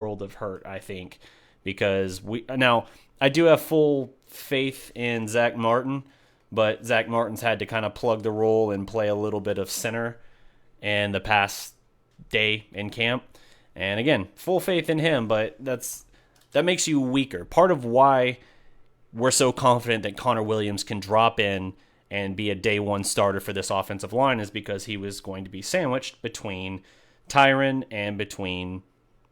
world of hurt, I think, because I do have full faith in Zach Martin, but Zach Martin's had to kind of plug the role and play a little bit of center in the past day in camp. And again, full faith in him, but that makes you weaker. Part of why we're so confident that Connor Williams can drop in and be a day one starter for this offensive line is because he was going to be sandwiched between Tyron and between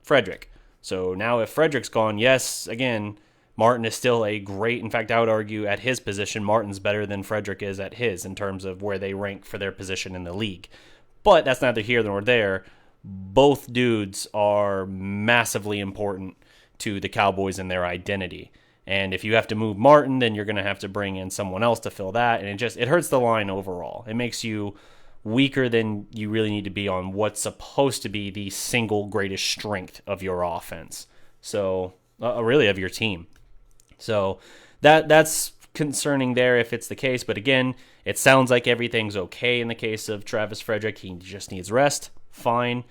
Frederick. So now if Frederick's gone, yes, again, Martin is still a great, in fact, I would argue at his position, Martin's better than Frederick is at his in terms of where they rank for their position in the league. But that's neither here nor there. Both dudes are massively important to the Cowboys and their identity. And if you have to move Martin, then you're going to have to bring in someone else to fill that. And it hurts the line overall. It makes you weaker than you really need to be on what's supposed to be the single greatest strength of your offense. So, really of your team. So that's concerning there if it's the case. But again, it sounds like everything's okay in the case of Travis Frederick. He just needs rest. Fine.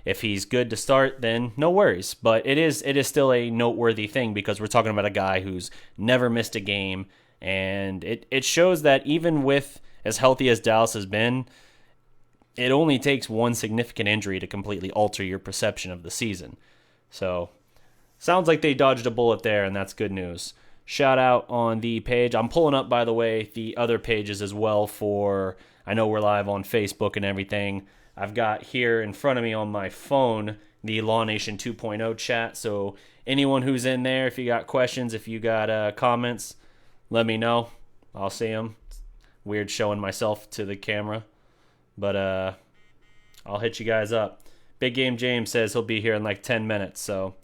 If he's good to start, then no worries. But it is still a noteworthy thing because we're talking about a guy who's never missed a game. And it shows that even with as healthy as Dallas has been, it only takes one significant injury to completely alter your perception of the season. So, sounds like they dodged a bullet there, and that's good news. Shout out on the page. I'm pulling up, by the way, the other pages as well I know we're live on Facebook and everything. I've got here in front of me on my phone the Law Nation 2.0 chat. So anyone who's in there, if you got questions, if you got comments, let me know. I'll see them. Weird showing myself to the camera. But I'll hit you guys up. Big Game James says he'll be here in like 10 minutes. So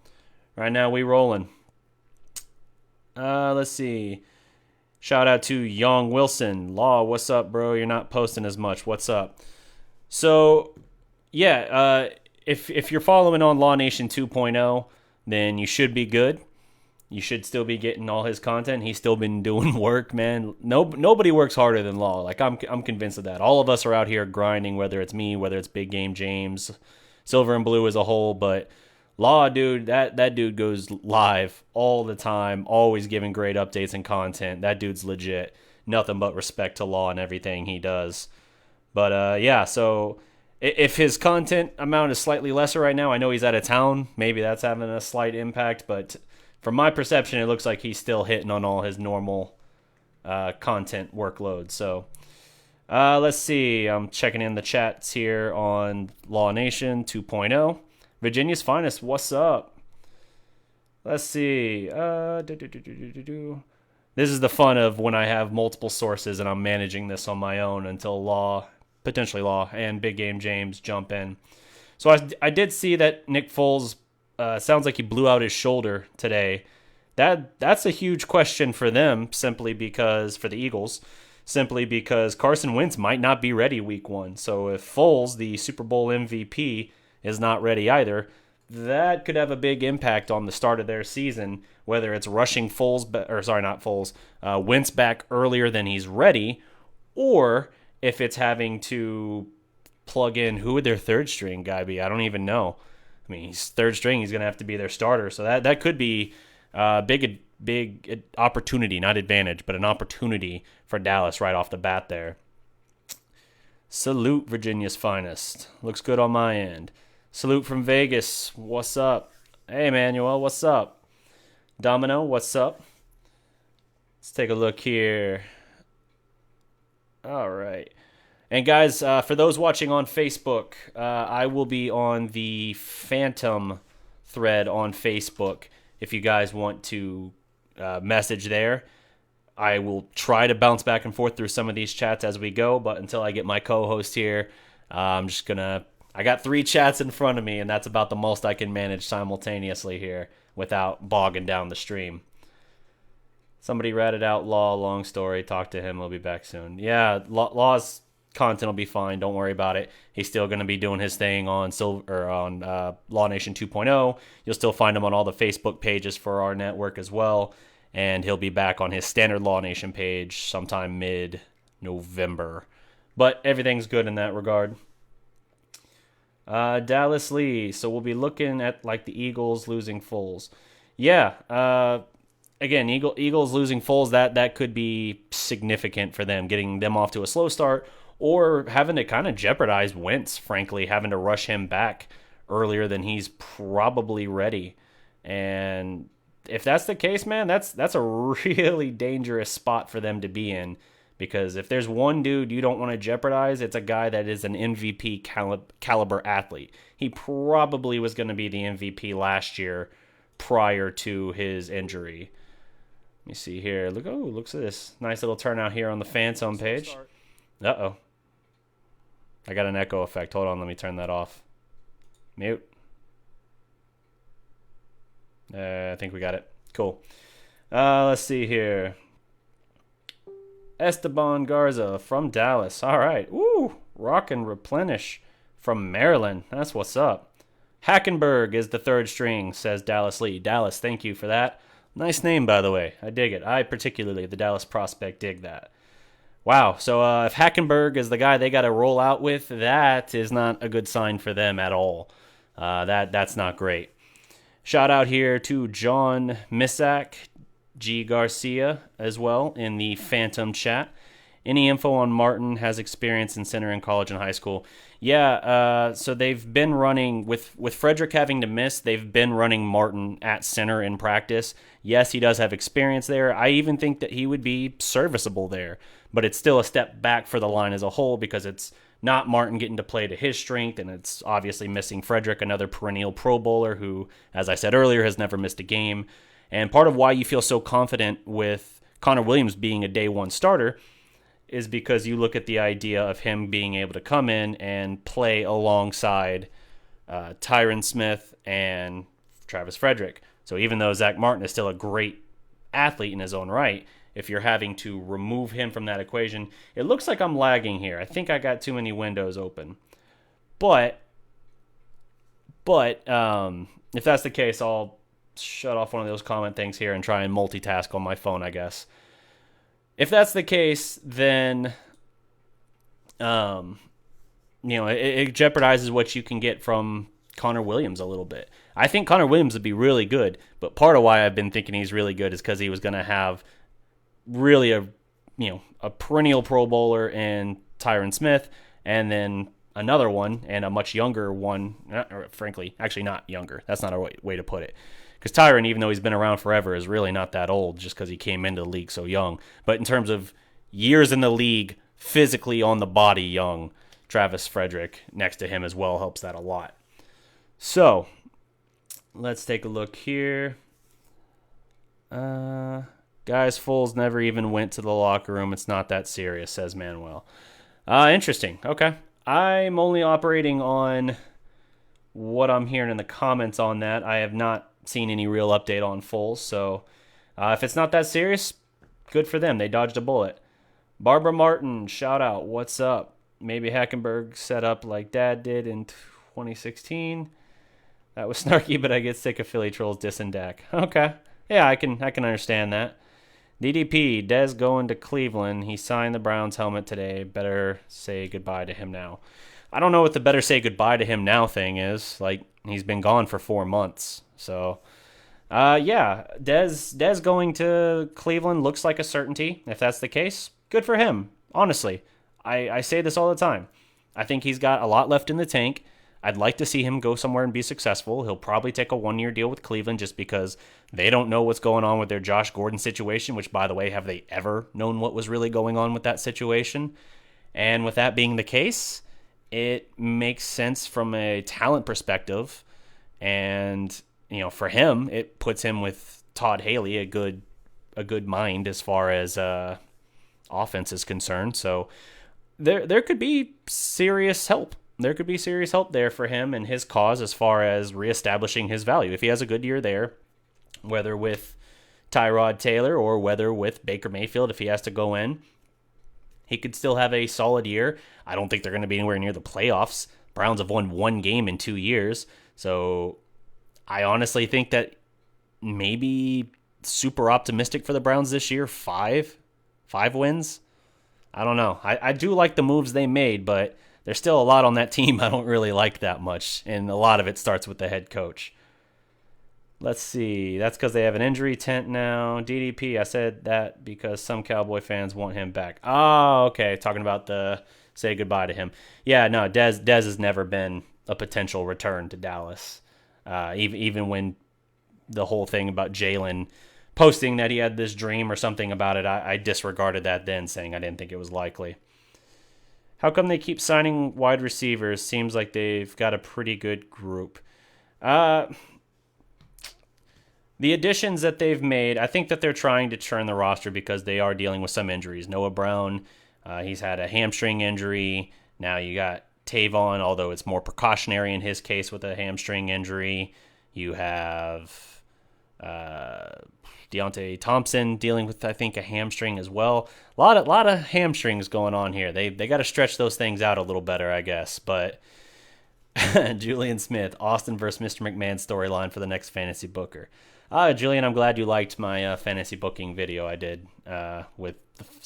right now we rolling. Let's see. Shout out to Young Wilson. Law, what's up, bro? You're not posting as much. What's up? So, yeah, if you're following on Law Nation 2.0, then you should be good. You should still be getting all his content. He's still been doing work, man. Nobody works harder than Law. Like I'm convinced of that. All of us are out here grinding, whether it's me, whether it's Big Game James, Silver and Blue as a whole. But Law, dude, that dude goes live all the time, always giving great updates and content. That dude's legit. Nothing but respect to Law and everything he does. But yeah, so if his content amount is slightly lesser right now, I know he's out of town. Maybe that's having a slight impact, but from my perception, it looks like he's still hitting on all his normal content workload. So let's see. I'm checking in the chats here on Law Nation 2.0. Virginia's Finest, what's up? Let's see. This is the fun of when I have multiple sources and I'm managing this on my own until potentially Law, and Big Game James jump in. So I did see that Nick Foles sounds like he blew out his shoulder today. That's a huge question for them, for the Eagles, simply because Carson Wentz might not be ready week one. So if Foles, the Super Bowl MVP, is not ready either, that could have a big impact on the start of their season, whether it's rushing Wentz back earlier than he's ready, or if it's having to plug in, who would their third string guy be? I don't even know. I mean, he's third string. He's going to have to be their starter. So that could be a big opportunity, not advantage, but an opportunity for Dallas right off the bat there. Salute, Virginia's Finest. Looks good on my end. Salute from Vegas. What's up? Hey, Emmanuel, what's up? Domino, what's up? Let's take a look here. All right. And guys, for those watching on Facebook, I will be on the Phantom thread on Facebook if you guys want to message there. I will try to bounce back and forth through some of these chats as we go, but until I get my co-host here, I got 3 chats in front of me, and that's about the most I can manage simultaneously here without bogging down the stream. Somebody ratted out Law, long story. Talk to him. He'll be back soon. Yeah, Law's content will be fine. Don't worry about it. He's still going to be doing his thing on Law Nation 2.0. You'll still find him on all the Facebook pages for our network as well. And he'll be back on his standard Law Nation page sometime mid-November. But everything's good in that regard. Dallas Lee. So we'll be looking at like the Eagles losing Foles. Yeah. Again, Eagles losing Foles, that could be significant for them, getting them off to a slow start, or having to kind of jeopardize Wentz, frankly, having to rush him back earlier than he's probably ready. And if that's the case, man, that's a really dangerous spot for them to be in. Because if there's one dude you don't want to jeopardize, it's a guy that is an MVP caliber athlete. He probably was going to be the MVP last year prior to his injury. Let me see here. Looks at this. Nice little turnout here on the Phantom page. Uh-oh. I got an echo effect. Hold on, let me turn that off. Mute. I think we got it. Cool. Let's see here. Esteban Garza from Dallas. All right. Woo! Rock and replenish from Maryland. That's what's up. Hackenberg is the third string, says Dallas Lee. Dallas, thank you for that. Nice name, by the way. I dig it. I particularly, the Dallas prospect, dig that. Wow. So if Hackenberg is the guy they got to roll out with, that is not a good sign for them at all. That's not great. Shout out here to John Misak, G. Garcia as well in the Phantom chat. Any info on Martin has experience in center in college and high school? Yeah, so they've been running, with Frederick having to miss, they've been running Martin at center in practice. Yes, he does have experience there. I even think that he would be serviceable there, but it's still a step back for the line as a whole because it's not Martin getting to play to his strength, and it's obviously missing Frederick, another perennial Pro Bowler who, as I said earlier, has never missed a game. And part of why you feel so confident with Connor Williams being a day one starter is because you look at the idea of him being able to come in and play alongside Tyron Smith and Travis Frederick. So even though Zach Martin is still a great athlete in his own right, if you're having to remove him from that equation, it looks like I'm lagging here. I think I got too many windows open. But if that's the case, I'll shut off one of those comment things here and try and multitask on my phone, I guess. If that's the case, then it jeopardizes what you can get from Connor Williams a little bit. I think Connor Williams would be really good, but part of why I've been thinking he's really good is because he was going to have really a perennial Pro Bowler in Tyron Smith, and then another one and a much younger one. Frankly, actually not younger. That's not a way to put it. Because Tyron, even though he's been around forever, is really not that old just because he came into the league so young. But in terms of years in the league, physically on the body young, Travis Frederick next to him as well helps that a lot. So, let's take a look here. Guys, Foles never even went to the locker room. It's not that serious, says Manuel. Interesting. Okay. I'm only operating on what I'm hearing in the comments on that. I have not seen any real update on Foles, so if it's not that serious, good for them. They dodged a bullet. Barbara Martin, shout out. What's up? Maybe Hackenberg set up like Dad did in 2016. That was snarky, but I get sick of Philly trolls dissing Dak. Okay. Yeah, I can understand that. DDP, Dez going to Cleveland. He signed the Browns helmet today. Better say goodbye to him now. I don't know what the better say goodbye to him now thing is. Like, he's been gone for 4 months. So, yeah, Dez going to Cleveland looks like a certainty. If that's the case, good for him. Honestly, I say this all the time. I think he's got a lot left in the tank. I'd like to see him go somewhere and be successful. He'll probably take a 1-year deal with Cleveland just because they don't know what's going on with their Josh Gordon situation, which, by the way, have they ever known what was really going on with that situation? And with that being the case, it makes sense from a talent perspective. And, for him, it puts him with Todd Haley, a good mind as far as offense is concerned. So there could be serious help. There could be serious help there for him and his cause as far as reestablishing his value. If he has a good year there, whether with Tyrod Taylor or whether with Baker Mayfield, if he has to go in, he could still have a solid year. I don't think they're going to be anywhere near the playoffs. Browns have won 1 game in 2 years. So I honestly think that maybe super optimistic for the Browns this year. 5 wins. I don't know. I do like the moves they made, but there's still a lot on that team I don't really like that much, and a lot of it starts with the head coach. Let's see. That's because they have an injury tent now. DDP, I said that because some Cowboy fans want him back. Oh, okay. Talking about the say goodbye to him. Yeah, no, Dez has never been a potential return to Dallas. Even when the whole thing about Jalen posting that he had this dream or something about it, I disregarded that then, saying I didn't think it was likely. How come they keep signing wide receivers? Seems like they've got a pretty good group. The additions that they've made, I think that they're trying to churn the roster because they are dealing with some injuries. Noah Brown, he's had a hamstring injury. Now you got Tavon, although it's more precautionary in his case with a hamstring injury. You have Deontay Thompson dealing with, I think, a hamstring as well. A lot of hamstrings going on here. They got to stretch those things out a little better, I guess. But Julian Smith, Austin versus Mr. McMahon storyline for the next fantasy booker. Julian, I'm glad you liked my fantasy booking video I did with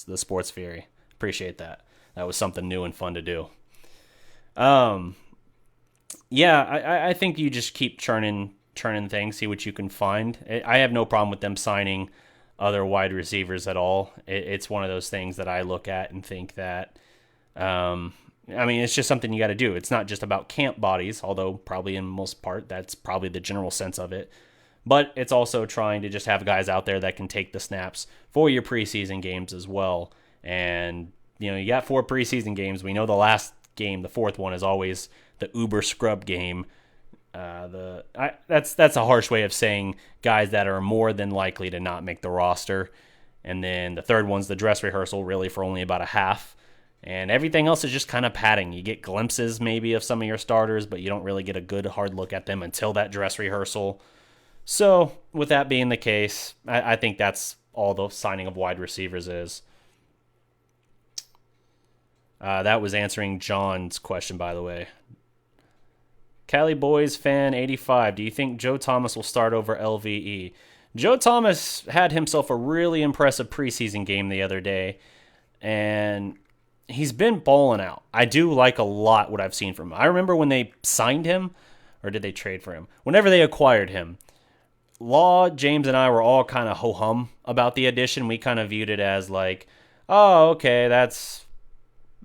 the Sports Fury. Appreciate that. That was something new and fun to do. Yeah, I think you just keep churning things, see what you can find. I have no problem with them signing other wide receivers at all. It's one of those things that I look at and think that, it's just something you got to do. It's not just about camp bodies, although probably in most part that's probably the general sense of it. But it's also trying to just have guys out there that can take the snaps for your preseason games as well. And, you got 4 preseason games. We know the last game, the 4th one, is always the uber scrub game. That's a harsh way of saying guys that are more than likely to not make the roster. And then the 3rd one's the dress rehearsal, really for only about a half. And everything else is just kind of padding. You get glimpses maybe of some of your starters, but you don't really get a good hard look at them until that dress rehearsal. So, with that being the case, I think that's all the signing of wide receivers is. That was answering John's question, by the way. Cali Boys fan 85. Do you think Joe Thomas will start over LVE? Joe Thomas had himself a really impressive preseason game the other day, and he's been balling out. I do like a lot what I've seen from him. I remember when they signed him, or did they trade for him? Whenever they acquired him, Law, James, and I were all kind of ho-hum about the addition. We kind of viewed it as like, oh, okay, that's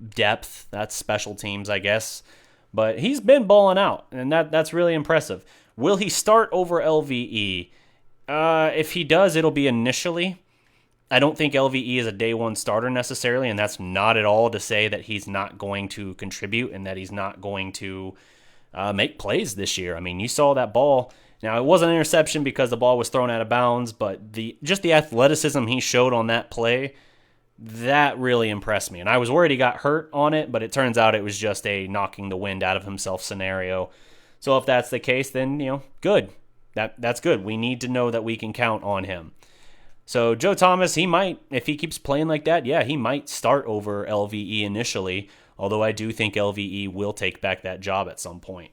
depth. That's special teams, I guess. But he's been balling out, and that's really impressive. Will he start over LVE? If he does, it'll be initially. I don't think LVE is a day one starter necessarily, and that's not at all to say that he's not going to contribute and that he's not going to make plays this year. I mean, you saw that ball. Now, it wasn't an interception because the ball was thrown out of bounds, but the athleticism he showed on that play, that really impressed me. And I was worried he got hurt on it, but it turns out it was just a knocking the wind out of himself scenario. So if that's the case, then, good. That's good. We need to know that we can count on him. So Joe Thomas, he might, if he keeps playing like that, he might start over LVE initially, although I do think LVE will take back that job at some point.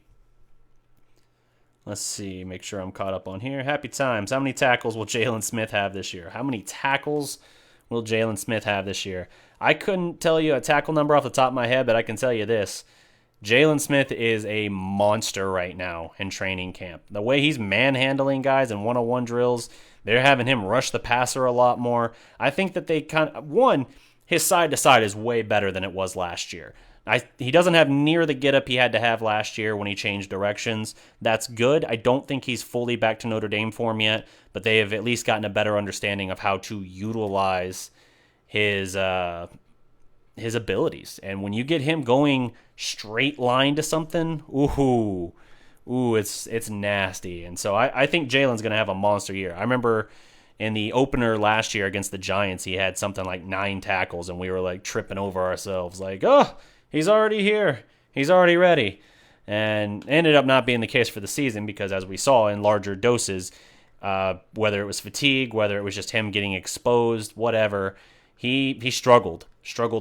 Let's see, make sure I'm caught up on here. Happy times. How many tackles will Jalen Smith have this year? How many tackles will Jalen Smith have this year? I couldn't tell you a tackle number off the top of my head, but I can tell you this. Jalen Smith is a monster right now in training camp. The way he's manhandling guys in one-on-one drills, they're having him rush the passer a lot more. I think that they his side-to-side is way better than it was last year. He doesn't have near the get-up he had to have last year when he changed directions. That's good. I don't think he's fully back to Notre Dame form yet, but they have at least gotten a better understanding of how to utilize his abilities. And when you get him going straight line to something, it's nasty. And so I think Jalen's going to have a monster year. I remember in the opener last year against the Giants, he had something like 9 tackles, and we were like tripping over ourselves like, oh, he's already here. He's already ready. And ended up not being the case for the season because, as we saw in larger doses, whether it was fatigue, whether it was just him getting exposed, whatever, he struggled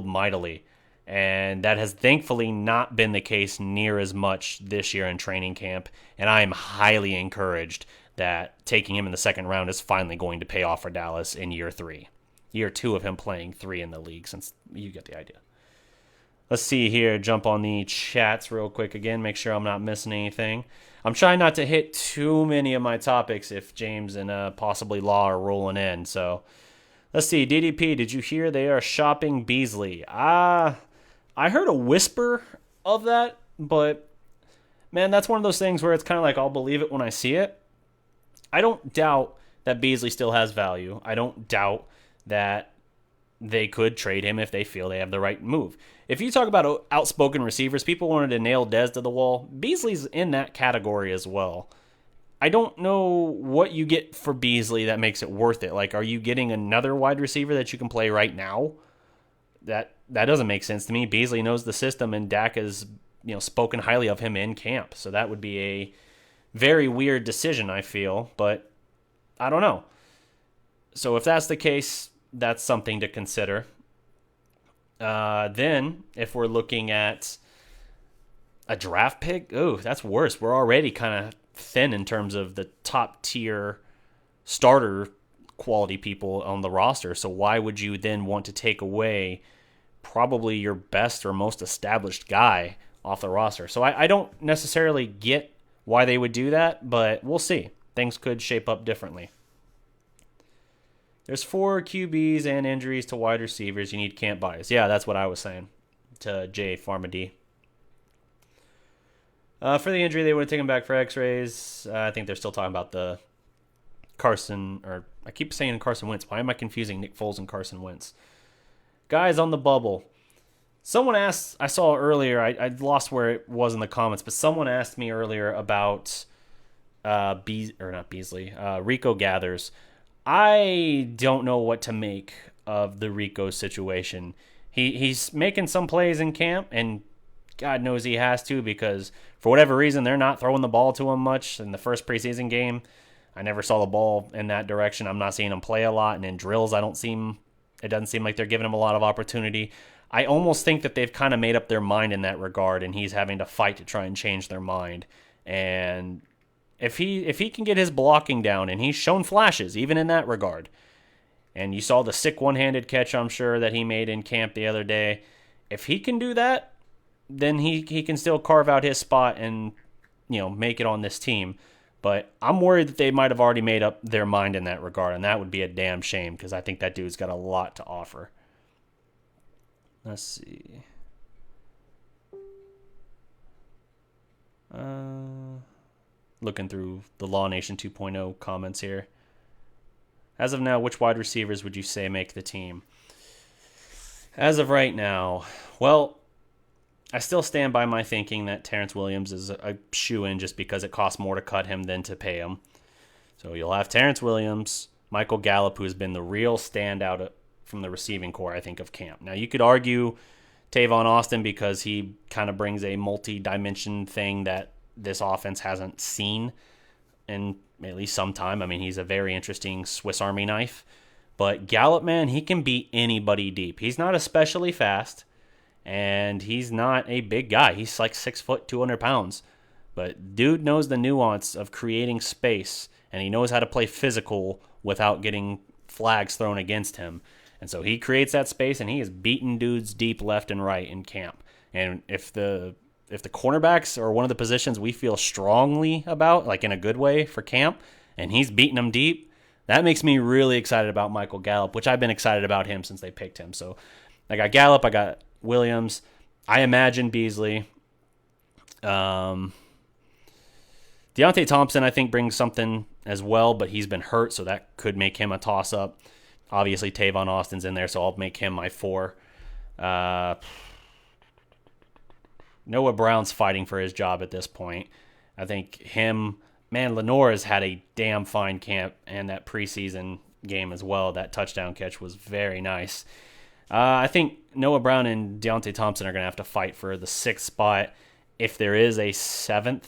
mightily. And that has thankfully not been the case near as much this year in training camp. And I am highly encouraged that taking him in the second round is finally going to pay off for Dallas in year 3. Year 2 of him playing 3 in the league, since you get the idea. Let's see here. Jump on the chats real quick again. Make sure I'm not missing anything. I'm trying not to hit too many of my topics if James and possibly Law are rolling in. So let's see. DDP, did you hear they are shopping Beasley? I heard a whisper of that, but man, that's one of those things where it's kind of like I'll believe it when I see it. I don't doubt that Beasley still has value. I don't doubt that they could trade him if they feel they have the right move. If you talk about outspoken receivers, people wanted to nail Dez to the wall. Beasley's in that category as well. I don't know what you get for Beasley that makes it worth it. Like, are you getting another wide receiver that you can play right now? That doesn't make sense to me. Beasley knows the system, and Dak has spoken highly of him in camp. So that would be a very weird decision, I feel. But I don't know. So if that's the case, that's something to consider. Then, if we're looking at a draft pick, that's worse. We're already kind of thin in terms of the top tier starter quality people on the roster. So why would you then want to take away probably your best or most established guy off the roster? So I don't necessarily get why they would do that, but we'll see. Things could shape up differently. There's 4 QBs and injuries to wide receivers. You need camp bias. Yeah, that's what I was saying to Jay Farmady. For the injury, they would have taken back for x-rays. I think they're still talking about the Carson, or I keep saying Carson Wentz. Why am I confusing Nick Foles and Carson Wentz? Guys on the bubble. Someone asked, I saw earlier, I lost where it was in the comments, but someone asked me earlier about Rico Gathers. I don't know what to make of the Rico situation. He's making some plays in camp, and God knows he has to, because for whatever reason, they're not throwing the ball to him much. In the first preseason game, I never saw the ball in that direction. I'm not seeing him play a lot, and in drills, it doesn't seem like they're giving him a lot of opportunity. I almost think that they've kind of made up their mind in that regard, and he's having to fight to try and change their mind. And if he can get his blocking down, and he's shown flashes even in that regard, and you saw the sick one-handed catch, I'm sure, that he made in camp the other day. If he can do that, then he can still carve out his spot and make it on this team. But I'm worried that they might have already made up their mind in that regard, and that would be a damn shame, because I think that dude's got a lot to offer. Let's see. Looking through the Law Nation 2.0 comments here. As of now, which wide receivers would you say make the team? As of right now, well, I still stand by my thinking that Terrence Williams is a shoo-in just because it costs more to cut him than to pay him. So you'll have Terrence Williams, Michael Gallup, who has been the real standout from the receiving core, I think, of camp. Now, you could argue Tavon Austin because he kind of brings a multi-dimension thing that this offense hasn't seen in at least some time. I mean, he's a very interesting Swiss Army knife. But Gallup, man, he can beat anybody deep. He's not especially fast, and he's not a big guy. He's like 6 foot, 200 pounds. But dude knows the nuance of creating space, and he knows how to play physical without getting flags thrown against him. And so he creates that space, and he is beating dudes deep left and right in camp. And if the cornerbacks are one of the positions we feel strongly about, like in a good way for camp, and he's beating them deep, that makes me really excited about Michael Gallup, which I've been excited about him since they picked him. So I got Gallup, I got Williams, I imagine Beasley. Deontay Thompson, I think, brings something as well, but he's been hurt, so that could make him a toss-up. Obviously, Tavon Austin's in there, so I'll make him my 4. Noah Brown's fighting for his job at this point. I think Lenore has had a damn fine camp, and that preseason game as well. That touchdown catch was very nice. I think Noah Brown and Deontay Thompson are going to have to fight for the 6th spot. If there is a 7th,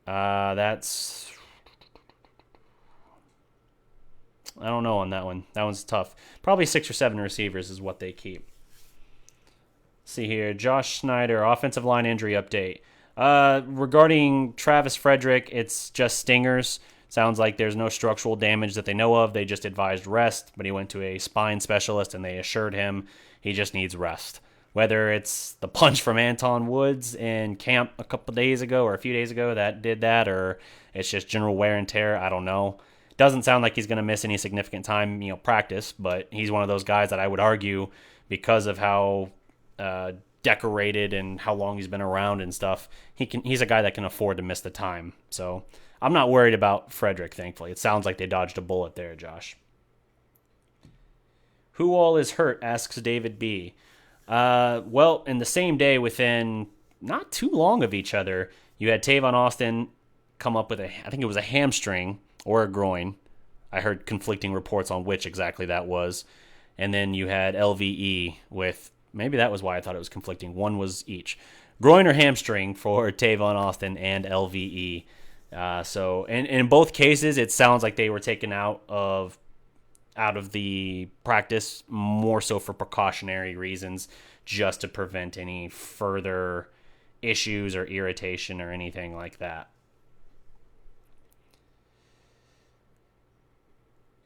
that's... I don't know on that one. That one's tough. Probably 6 or 7 receivers is what they keep. See here, Josh Snyder, offensive line injury update. Regarding Travis Frederick, it's just stingers. Sounds like there's no structural damage that they know of. They just advised rest, but he went to a spine specialist, and they assured him he just needs rest. Whether it's the punch from Anton Woods in camp a couple days ago or a few days ago that did that, or it's just general wear and tear, I don't know. Doesn't sound like he's going to miss any significant time, practice, but he's one of those guys that I would argue, because of how decorated and how long he's been around and stuff, he's a guy that can afford to miss the time. So I'm not worried about Frederick, thankfully. It sounds like they dodged a bullet there, Josh. Who all is hurt, asks David B. Well, in the same day, within not too long of each other, you had Tavon Austin come up with I think it was a hamstring or a groin. I heard conflicting reports on which exactly that was. And then you had LVE with, maybe that was why I thought it was conflicting. One was each. Groin or hamstring for Tavon Austin and LVE. So in both cases, it sounds like they were taken out of the practice more so for precautionary reasons, just to prevent any further issues or irritation or anything like that.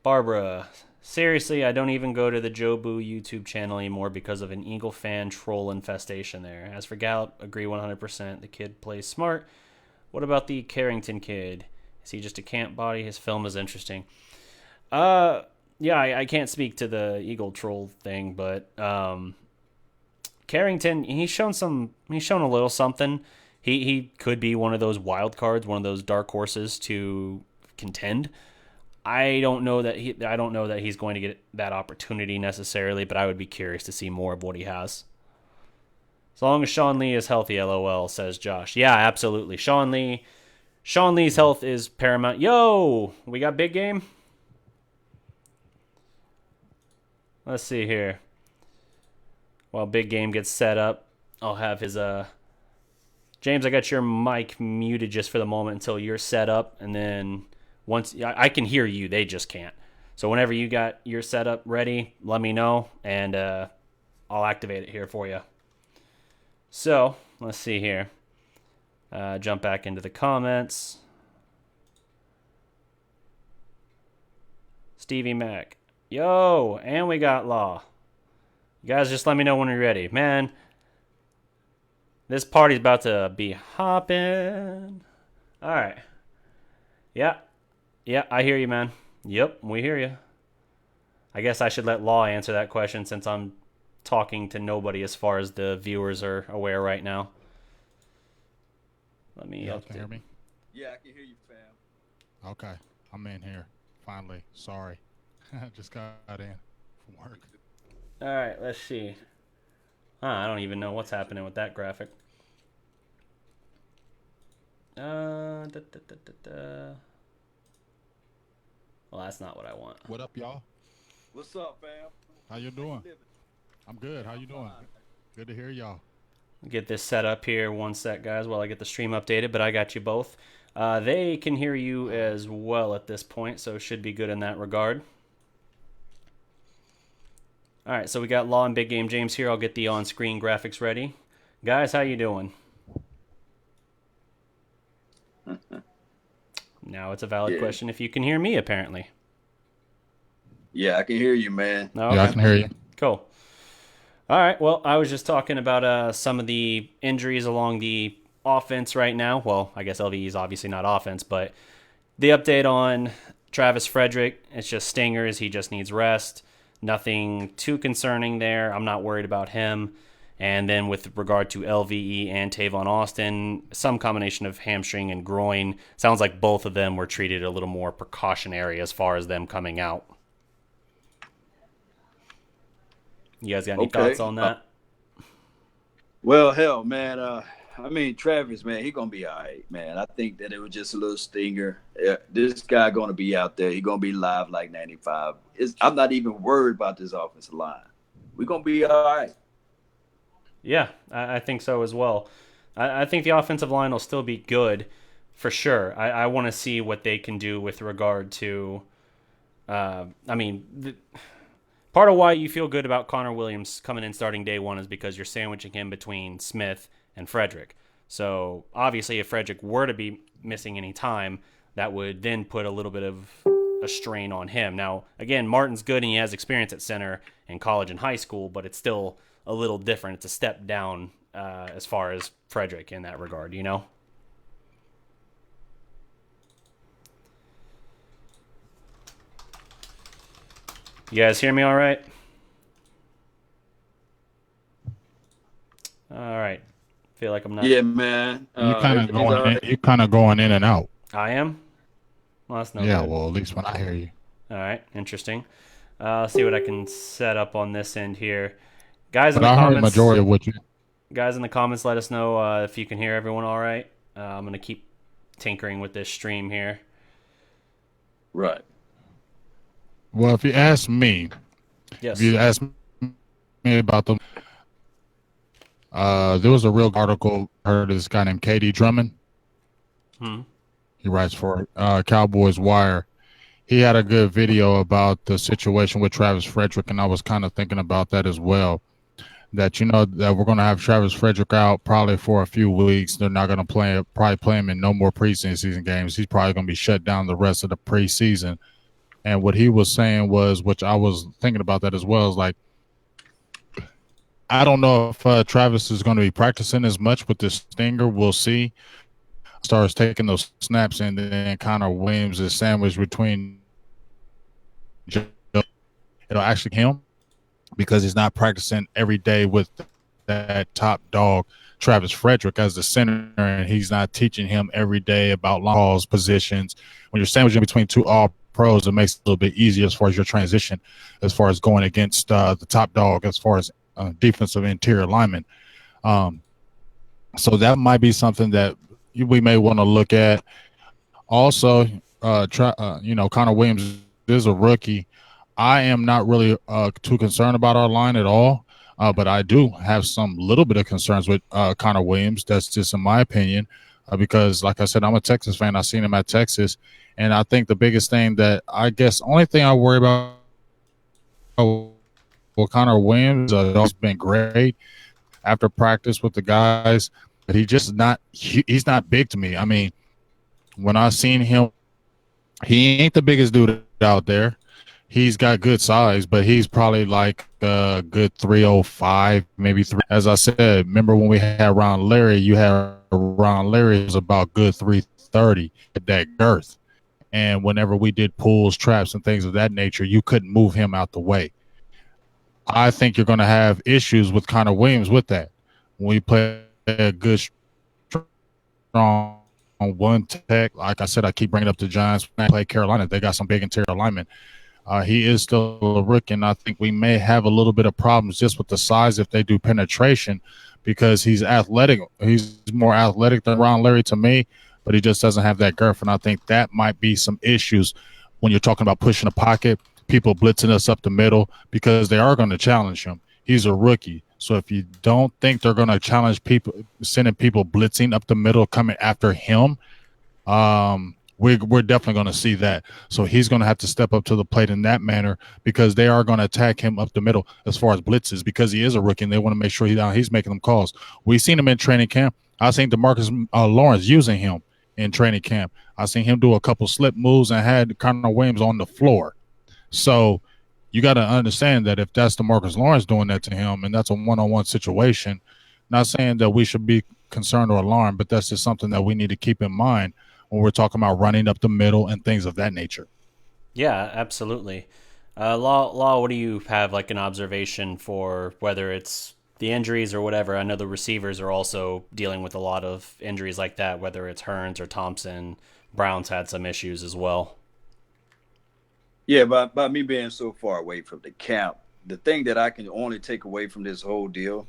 Barbara, seriously, I don't even go to the Jobu YouTube channel anymore because of an Eagle fan troll infestation there. As for Gallup, agree 100%. The kid plays smart. What about the Carrington kid? Is he just a camp body? His film is interesting. Yeah, I can't speak to the Eagle troll thing, but Carrington, he's shown a little something. He could be one of those wild cards, one of those dark horses to contend. I don't know that he's going to get that opportunity necessarily, but I would be curious to see more of what he has. As long as Sean Lee is healthy, LOL, says Josh. Yeah, absolutely. Sean Lee's health is paramount. Yo, we got big game. Let's see here. While big game gets set up, I'll have his James, I got your mic muted just for the moment until you're set up, and then once I can hear you, they just can't. So whenever you got your setup ready, let me know, and I'll activate it here for you. So let's see here. Jump back into the comments. Stevie Mac. Yo, and we got Law. You guys just let me know when you're ready. Man, this party's about to be hopping. All right. Yeah, I hear you, man. Yep, we hear you. I guess I should let Law answer that question since I'm talking to nobody as far as the viewers are aware right now. Let me... You can hear me? Yeah, I can hear you, fam. Okay, I'm in here. Finally. Sorry. I just got in from work. All right, let's see. I don't even know what's happening with that graphic. Well, that's not what I want. What up, y'all? What's up, fam? How you doing? I'm good. How you doing? Good to hear y'all. Get this set up here. One sec, guys, while I get the stream updated, but I got you both. They can hear you as well at this point, so it should be good in that regard. All right, so we got Law and Big Game James here. I'll get the on-screen graphics ready. Guys, how you doing? Now it's a valid question if you can hear me, apparently. Yeah, I can hear you, man. Okay. Yeah, I can hear you. Cool. All right, well, I was just talking about some of the injuries along the offense right now. Well, I guess LVE is obviously not offense, but the update on Travis Frederick, it's just stingers. He just needs rest. Nothing too concerning there. I'm not worried about him. And then with regard to LVE and Tavon Austin, some combination of hamstring and groin. Sounds like both of them were treated a little more precautionary as far as them coming out. You guys got any thoughts on that? Well, hell, man. I mean, Travis, man, he gonna be all right, man. I think that it was just a little stinger. This guy gonna be out there. He gonna be live like 95. I'm not even worried about this offensive line. We gonna be all right. Yeah, I think so as well. I think the offensive line will still be good, for sure. I want to see what they can do with regard to, part of why you feel good about Connor Williams coming in starting day one is because you're sandwiching him between Smith and Frederick. So obviously if Frederick were to be missing any time, that would then put a little bit of a strain on him. Now, again, Martin's good and he has experience at center in college and high school, but it's still a little different. It's a step down as far as Frederick in that regard, you know? You guys hear me all right? All right. Feel like I'm not. Yeah, man. You kind of Everything's going all in. right. You kind of going in and out. I am? Well, that's no Yeah. good. Well, at least when I hear you. All right. Interesting. Let's see what I can set up on this end here. Guys in But the I heard comments. majority of what you. Guys in the comments, let us know if you can hear everyone all right. I'm going to keep tinkering with this stream here. Right. Well, if you ask me, Yes. if you ask me about them, there was a real article. I heard of this guy named Katie Drummond. He writes for Cowboys Wire. He had a good video about the situation with Travis Frederick, and I was kind of thinking about that as well. That that we're going to have Travis Frederick out probably for a few weeks. They're not going to probably play him in no more preseason games. He's probably going to be shut down the rest of the preseason. And what he was saying was, which I was thinking about that as well, is like, I don't know if Travis is going to be practicing as much with this stinger. We'll see. Starts taking those snaps, and then Connor Williams is sandwiched between it'll actually him because he's not practicing every day with that top dog Travis Frederick as the center, and he's not teaching him every day about long calls, positions. When you're sandwiching between two all pros, it makes it a little bit easier as far as your transition, as far as going against the top dog, as far as defensive interior lineman. So that might be something that we may want to look at. Also, Connor Williams is a rookie. I am not really too concerned about our line at all, but I do have some little bit of concerns with Connor Williams. That's just in my opinion, because, like I said, I'm a Texas fan. I've seen him at Texas, and I think the biggest thing that only thing I worry about with Connor Williams has been great after practice with the guys, but he's not big to me. I mean, when I seen him, he ain't the biggest dude out there. He's got good size, but he's probably like a good 305, maybe 3. As I said, remember when we had Ron Larry, you had Ron Larry was about good 330 at that girth. And whenever we did pulls, traps, and things of that nature, you couldn't move him out the way. I think you're going to have issues with Connor Williams with that. When we play a good, strong on one tech, like I said, I keep bringing up the Giants. Play Carolina, they got some big interior linemen. He is still a rookie, and I think we may have a little bit of problems just with the size if they do penetration, because he's athletic. He's more athletic than Ron Larry to me, but he just doesn't have that girth, and I think that might be some issues when you're talking about pushing the pocket, people blitzing us up the middle, because they are going to challenge him. He's a rookie. So if you don't think they're going to challenge people, sending people blitzing up the middle, coming after him, we're definitely going to see that. So he's going to have to step up to the plate in that manner, because they are going to attack him up the middle as far as blitzes, because he is a rookie and they want to make sure he's making them calls. We've seen him in training camp. I've seen DeMarcus Lawrence using him in training camp. I've seen him do a couple slip moves and had Connor Williams on the floor. So you got to understand that if that's DeMarcus Lawrence doing that to him, and that's a one-on-one situation, not saying that we should be concerned or alarmed, but that's just something that we need to keep in mind when we're talking about running up the middle and things of that nature. Yeah, absolutely. Law, what do you have like an observation for whether it's the injuries or whatever? I know the receivers are also dealing with a lot of injuries like that, whether it's Hearns or Thompson. Brown's had some issues as well. Yeah, by me being so far away from the camp, the thing that I can only take away from this whole deal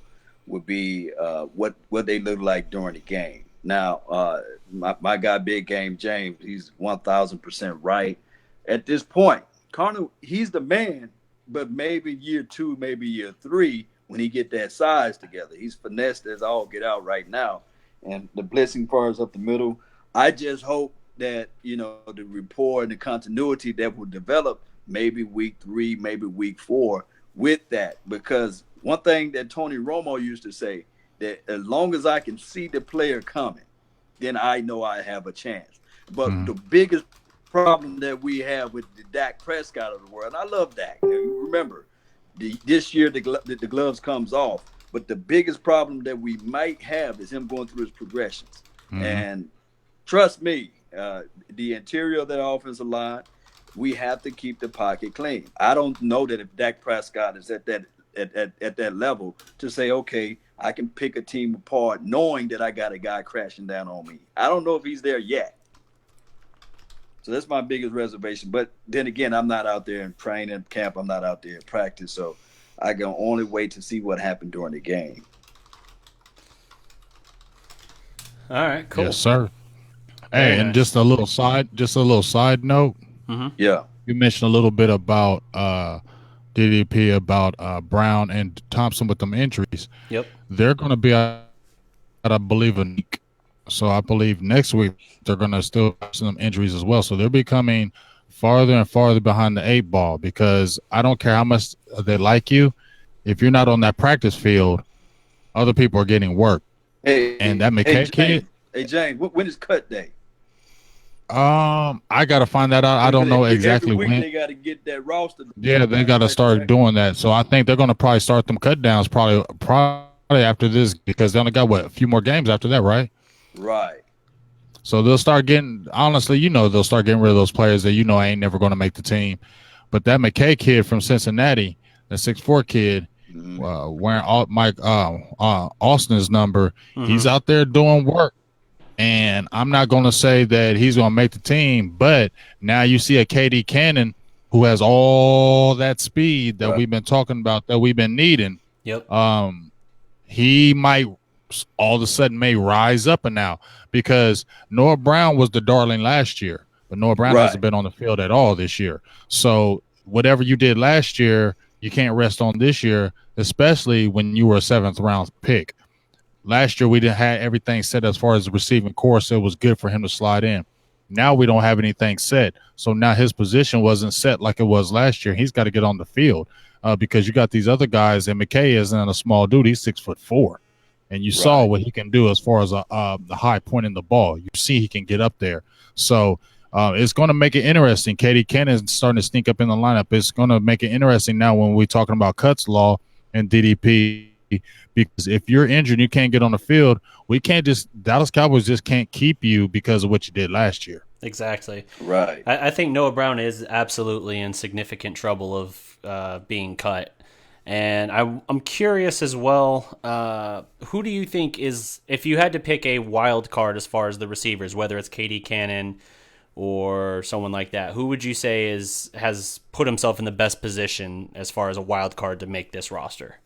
would be what they look like during the game. Now, my guy, Big Game James, he's 1,000% right. At this point, Connor, he's the man, but maybe year 2, maybe year 3, when he get that size together, he's finessed as all get out right now. And the blitzing fars up the middle, I just hope that, the rapport and the continuity that will develop maybe week 3, maybe week 4 with that. Because one thing that Tony Romo used to say, that as long as I can see the player coming, then I know I have a chance. But the biggest problem that we have with the Dak Prescott of the world, and I love Dak. Remember, This year the gloves comes off. But the biggest problem that we might have is him going through his progressions. Mm-hmm. And trust me, the interior of that offensive line, we have to keep the pocket clean. I don't know that if Dak Prescott is at that level to say, okay, I can pick a team apart knowing that I got a guy crashing down on me. I don't know if he's there yet. So that's my biggest reservation. But then again, I'm not out there in training camp. I'm not out there in practice. So I can only wait to see what happened during the game. All right, cool. Yes, sir. Hey, and just a little side note. Mm-hmm. Yeah. You mentioned a little bit about DDP, about Brown and Thompson with them injuries. Yep. They're going to be out, I believe, a week. So I believe next week they're going to still have some injuries as well. So they're becoming farther and farther behind the 8 ball, because I don't care how much they like you. If you're not on that practice field, other people are getting work. And that McKay kid. Hey, James, when is cut day? I got to find that out. I don't know exactly every week when. They got to get that roster. Yeah, they got to start doing that. So I think they're going to probably start them cut downs probably after this, because they only got a few more games after that, right? Right. So they'll start getting, honestly, they'll start getting rid of those players that ain't never going to make the team. But that McKay kid from Cincinnati, the 6'4" kid, wearing Austin's number, he's out there doing work. And I'm not going to say that he's going to make the team, but now you see a KD Cannon who has all that speed that we've been talking about, that we've been needing. Yep. He might all of a sudden may rise up and now, because Noah Brown was the darling last year, but Noah Brown hasn't been on the field at all this year. So whatever you did last year, you can't rest on this year, especially when you were a 7th round pick. Last year, we didn't have everything set as far as the receiving core, so it was good for him to slide in. Now we don't have anything set, so now his position wasn't set like it was last year. He's got to get on the field because you got these other guys, and McKay isn't a small dude. He's 6'4", and you saw what he can do as far as the high point in the ball. You see he can get up there. So it's going to make it interesting. KD Cannon's starting to sneak up in the lineup. It's going to make it interesting now when we're talking about Cuts Law and DDP. Because if you're injured and you can't get on the field, Dallas Cowboys just can't keep you because of what you did last year. Exactly. Right. I think Noah Brown is absolutely in significant trouble of being cut. And I'm curious as well, who do you think is, if you had to pick a wild card as far as the receivers, whether it's KD Cannon or someone like that, who would you say has put himself in the best position as far as a wild card to make this roster?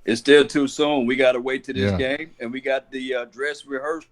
It's still too soon. We got to wait to this game, and we got the dress rehearsal.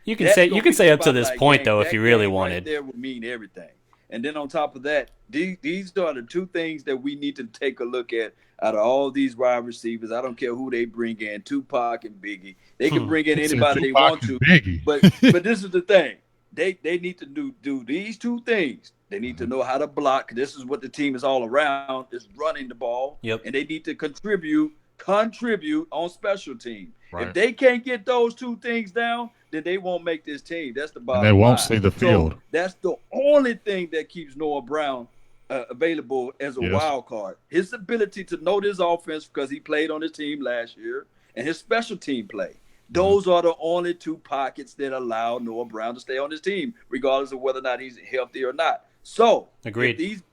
You can say up to this point though, if you really wanted. Right there would mean everything. And then on top of that, these are the two things that we need to take a look at out of all these wide receivers. I don't care who they bring in, Tupac and Biggie. They can bring in anybody they want to. But this is the thing. They need to do these two things. They need to know how to block. This is what the team is all around, is running the ball. Yep. And they need to contribute on special team. Right. If they can't get those two things down, then they won't make this team. That's the bottom line. And they won't see the field. So that's the only thing that keeps Noah Brown available as a wild card. His ability to know this offense, because he played on his team last year, and his special team play. Those are the only two pockets that allow Noah Brown to stay on his team, regardless of whether or not he's healthy or not. So, agreed. If these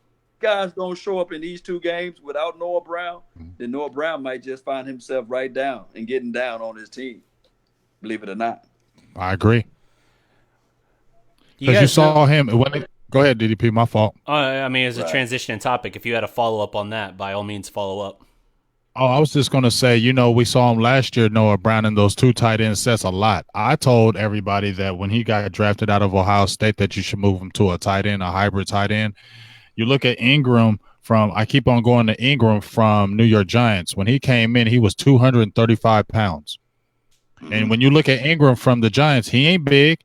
guys don't show up in these two games without Noah Brown, then Noah Brown might just find himself right down and getting down on his team. Believe it or not. I agree. Because you saw him. Go ahead, DDP. My fault. I mean, as a transitioning topic, if you had a follow-up on that, by all means, follow up. Oh, I was just going to say, we saw him last year, Noah Brown, in those two tight end sets a lot. I told everybody that when he got drafted out of Ohio State that you should move him to a tight end, a hybrid tight end. You look at Ingram I keep on going to Ingram from New York Giants. When he came in, he was 235 pounds. And when you look at Ingram from the Giants, he ain't big.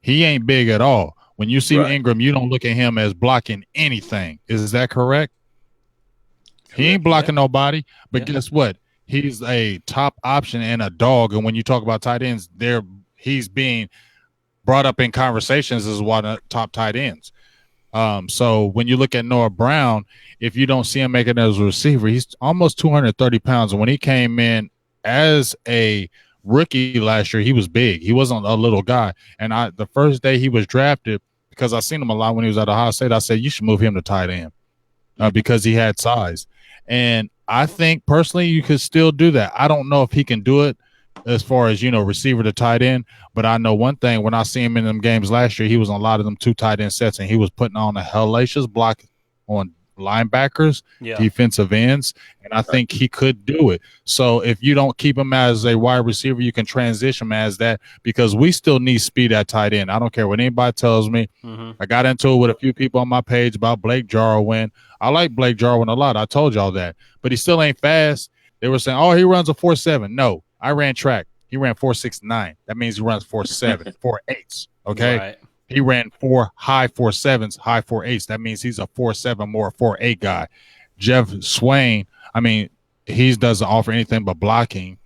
He ain't big at all. When you see Ingram, you don't look at him as blocking anything. Is that correct? He ain't blocking nobody. But guess what? He's a top option and a dog. And when you talk about tight ends, he's being brought up in conversations as one of the top tight ends. So when you look at Noah Brown, if you don't see him making it as a receiver, he's almost 230 pounds. And when he came in as a rookie last year, he was big. He wasn't a little guy. And the first day he was drafted, because I seen him a lot when he was at Ohio State, I said, you should move him to tight end because he had size. And I think personally you could still do that. I don't know if he can do it as far as, receiver to tight end. But I know one thing, when I see him in them games last year, he was on a lot of them 2 tight end sets, and he was putting on a hellacious block on linebackers, defensive ends, and I think he could do it. So if you don't keep him as a wide receiver, you can transition him as that, because we still need speed at tight end. I don't care what anybody tells me. I got into it with a few people on my page about Blake Jarwin. I like Blake Jarwin a lot. I told y'all that. But he still ain't fast. They were saying, oh, he runs a 4.7. No, I ran track. He ran 4.69. That means he runs 4.7, 4.8s. Okay. Right. He ran 4 high 4.7s, high 4.8s. That means he's a 4.7 more 4.8 guy. Jeff Swain, I mean, he doesn't offer anything but blocking.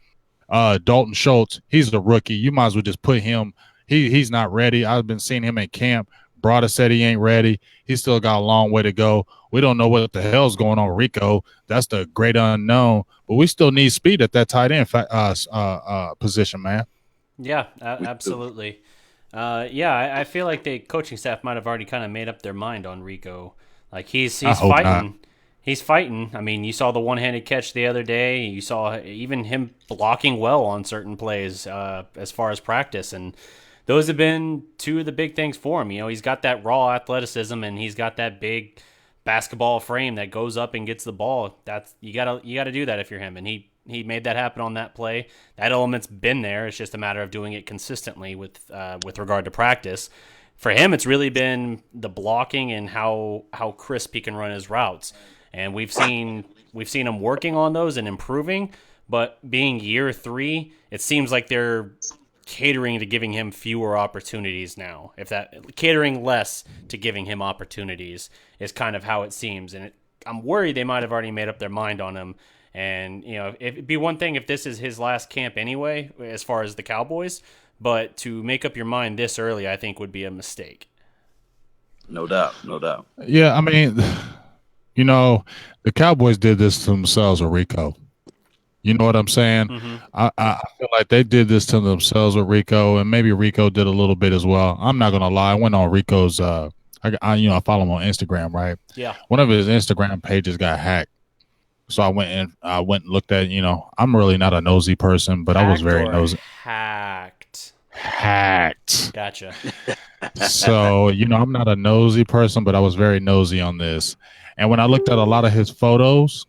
Dalton Schultz, he's a rookie. You might as well just put him. He's not ready. I've been seeing him in camp. Brada said he ain't ready. He's still got a long way to go. We don't know what the hell's going on with Rico. That's the great unknown. But we still need speed at that tight end position, man. Yeah, absolutely. I feel like the coaching staff might have already kind of made up their mind on Rico. Like he's fighting. Not. He's fighting. I mean, you saw the one-handed catch the other day. You saw even him blocking well on certain plays as far as practice, and those have been 2 of the big things for him. You know, he's got that raw athleticism, and he's got that big basketball frame that goes up and gets the ball. That's you gotta do that if you're him, and he made that happen on that play. That element's been there. It's just a matter of doing it consistently with regard to practice. For him, it's really been the blocking and how crisp he can run his routes. And we've seen him working on those and improving. But being year 3, it seems like they're catering to giving him fewer opportunities now. Catering less to giving him opportunities is kind of how it seems. And I'm worried they might have already made up their mind on him. And, it'd be one thing if this is his last camp anyway, as far as the Cowboys, but to make up your mind this early, I think would be a mistake. No doubt. Yeah, I mean, the Cowboys did this to themselves with Rico. You know what I'm saying? Mm-hmm. I feel like they did this to themselves with Rico, and maybe Rico did a little bit as well. I'm not gonna lie. I went on Rico's. I follow him on Instagram, right? Yeah. One of his Instagram pages got hacked. So I went and looked at, I'm really not a nosy person, but I was very nosy. Hacked. Gotcha. So, I'm not a nosy person, but I was very nosy on this. And when I looked at a lot of his photos,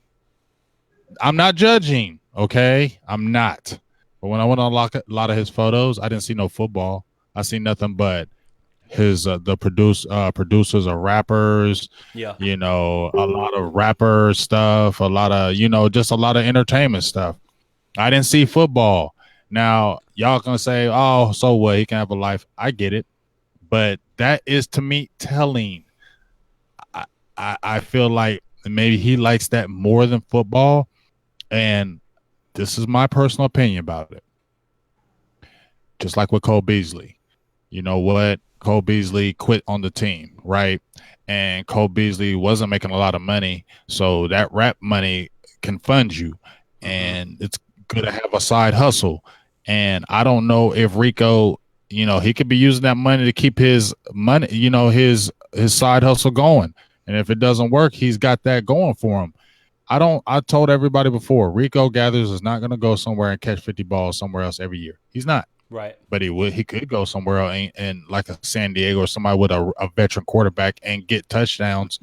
I'm not judging, okay? I'm not. But when I went on a lot of his photos, I didn't see no football. I see nothing but his producers are rappers, a lot of rapper stuff, a lot of just a lot of entertainment stuff. I didn't see football. Now y'all gonna say, oh, so what, he can have a life. I get it, but that is to me telling. I feel like maybe he likes that more than football, and this is my personal opinion about it. Just like with Cole Beasley, you know what? Cole Beasley quit on the team, right? And Cole Beasley wasn't making a lot of money, so that rap money can fund you, and it's good to have a side hustle. And I don't know if Rico, he could be using that money to keep his money, his side hustle going. And if it doesn't work, he's got that going for him. I told everybody before, Rico Gathers is not going to go somewhere and catch 50 balls somewhere else every year. He's not. Right. But he could go somewhere else and like a San Diego or somebody with a veteran quarterback and get touchdowns,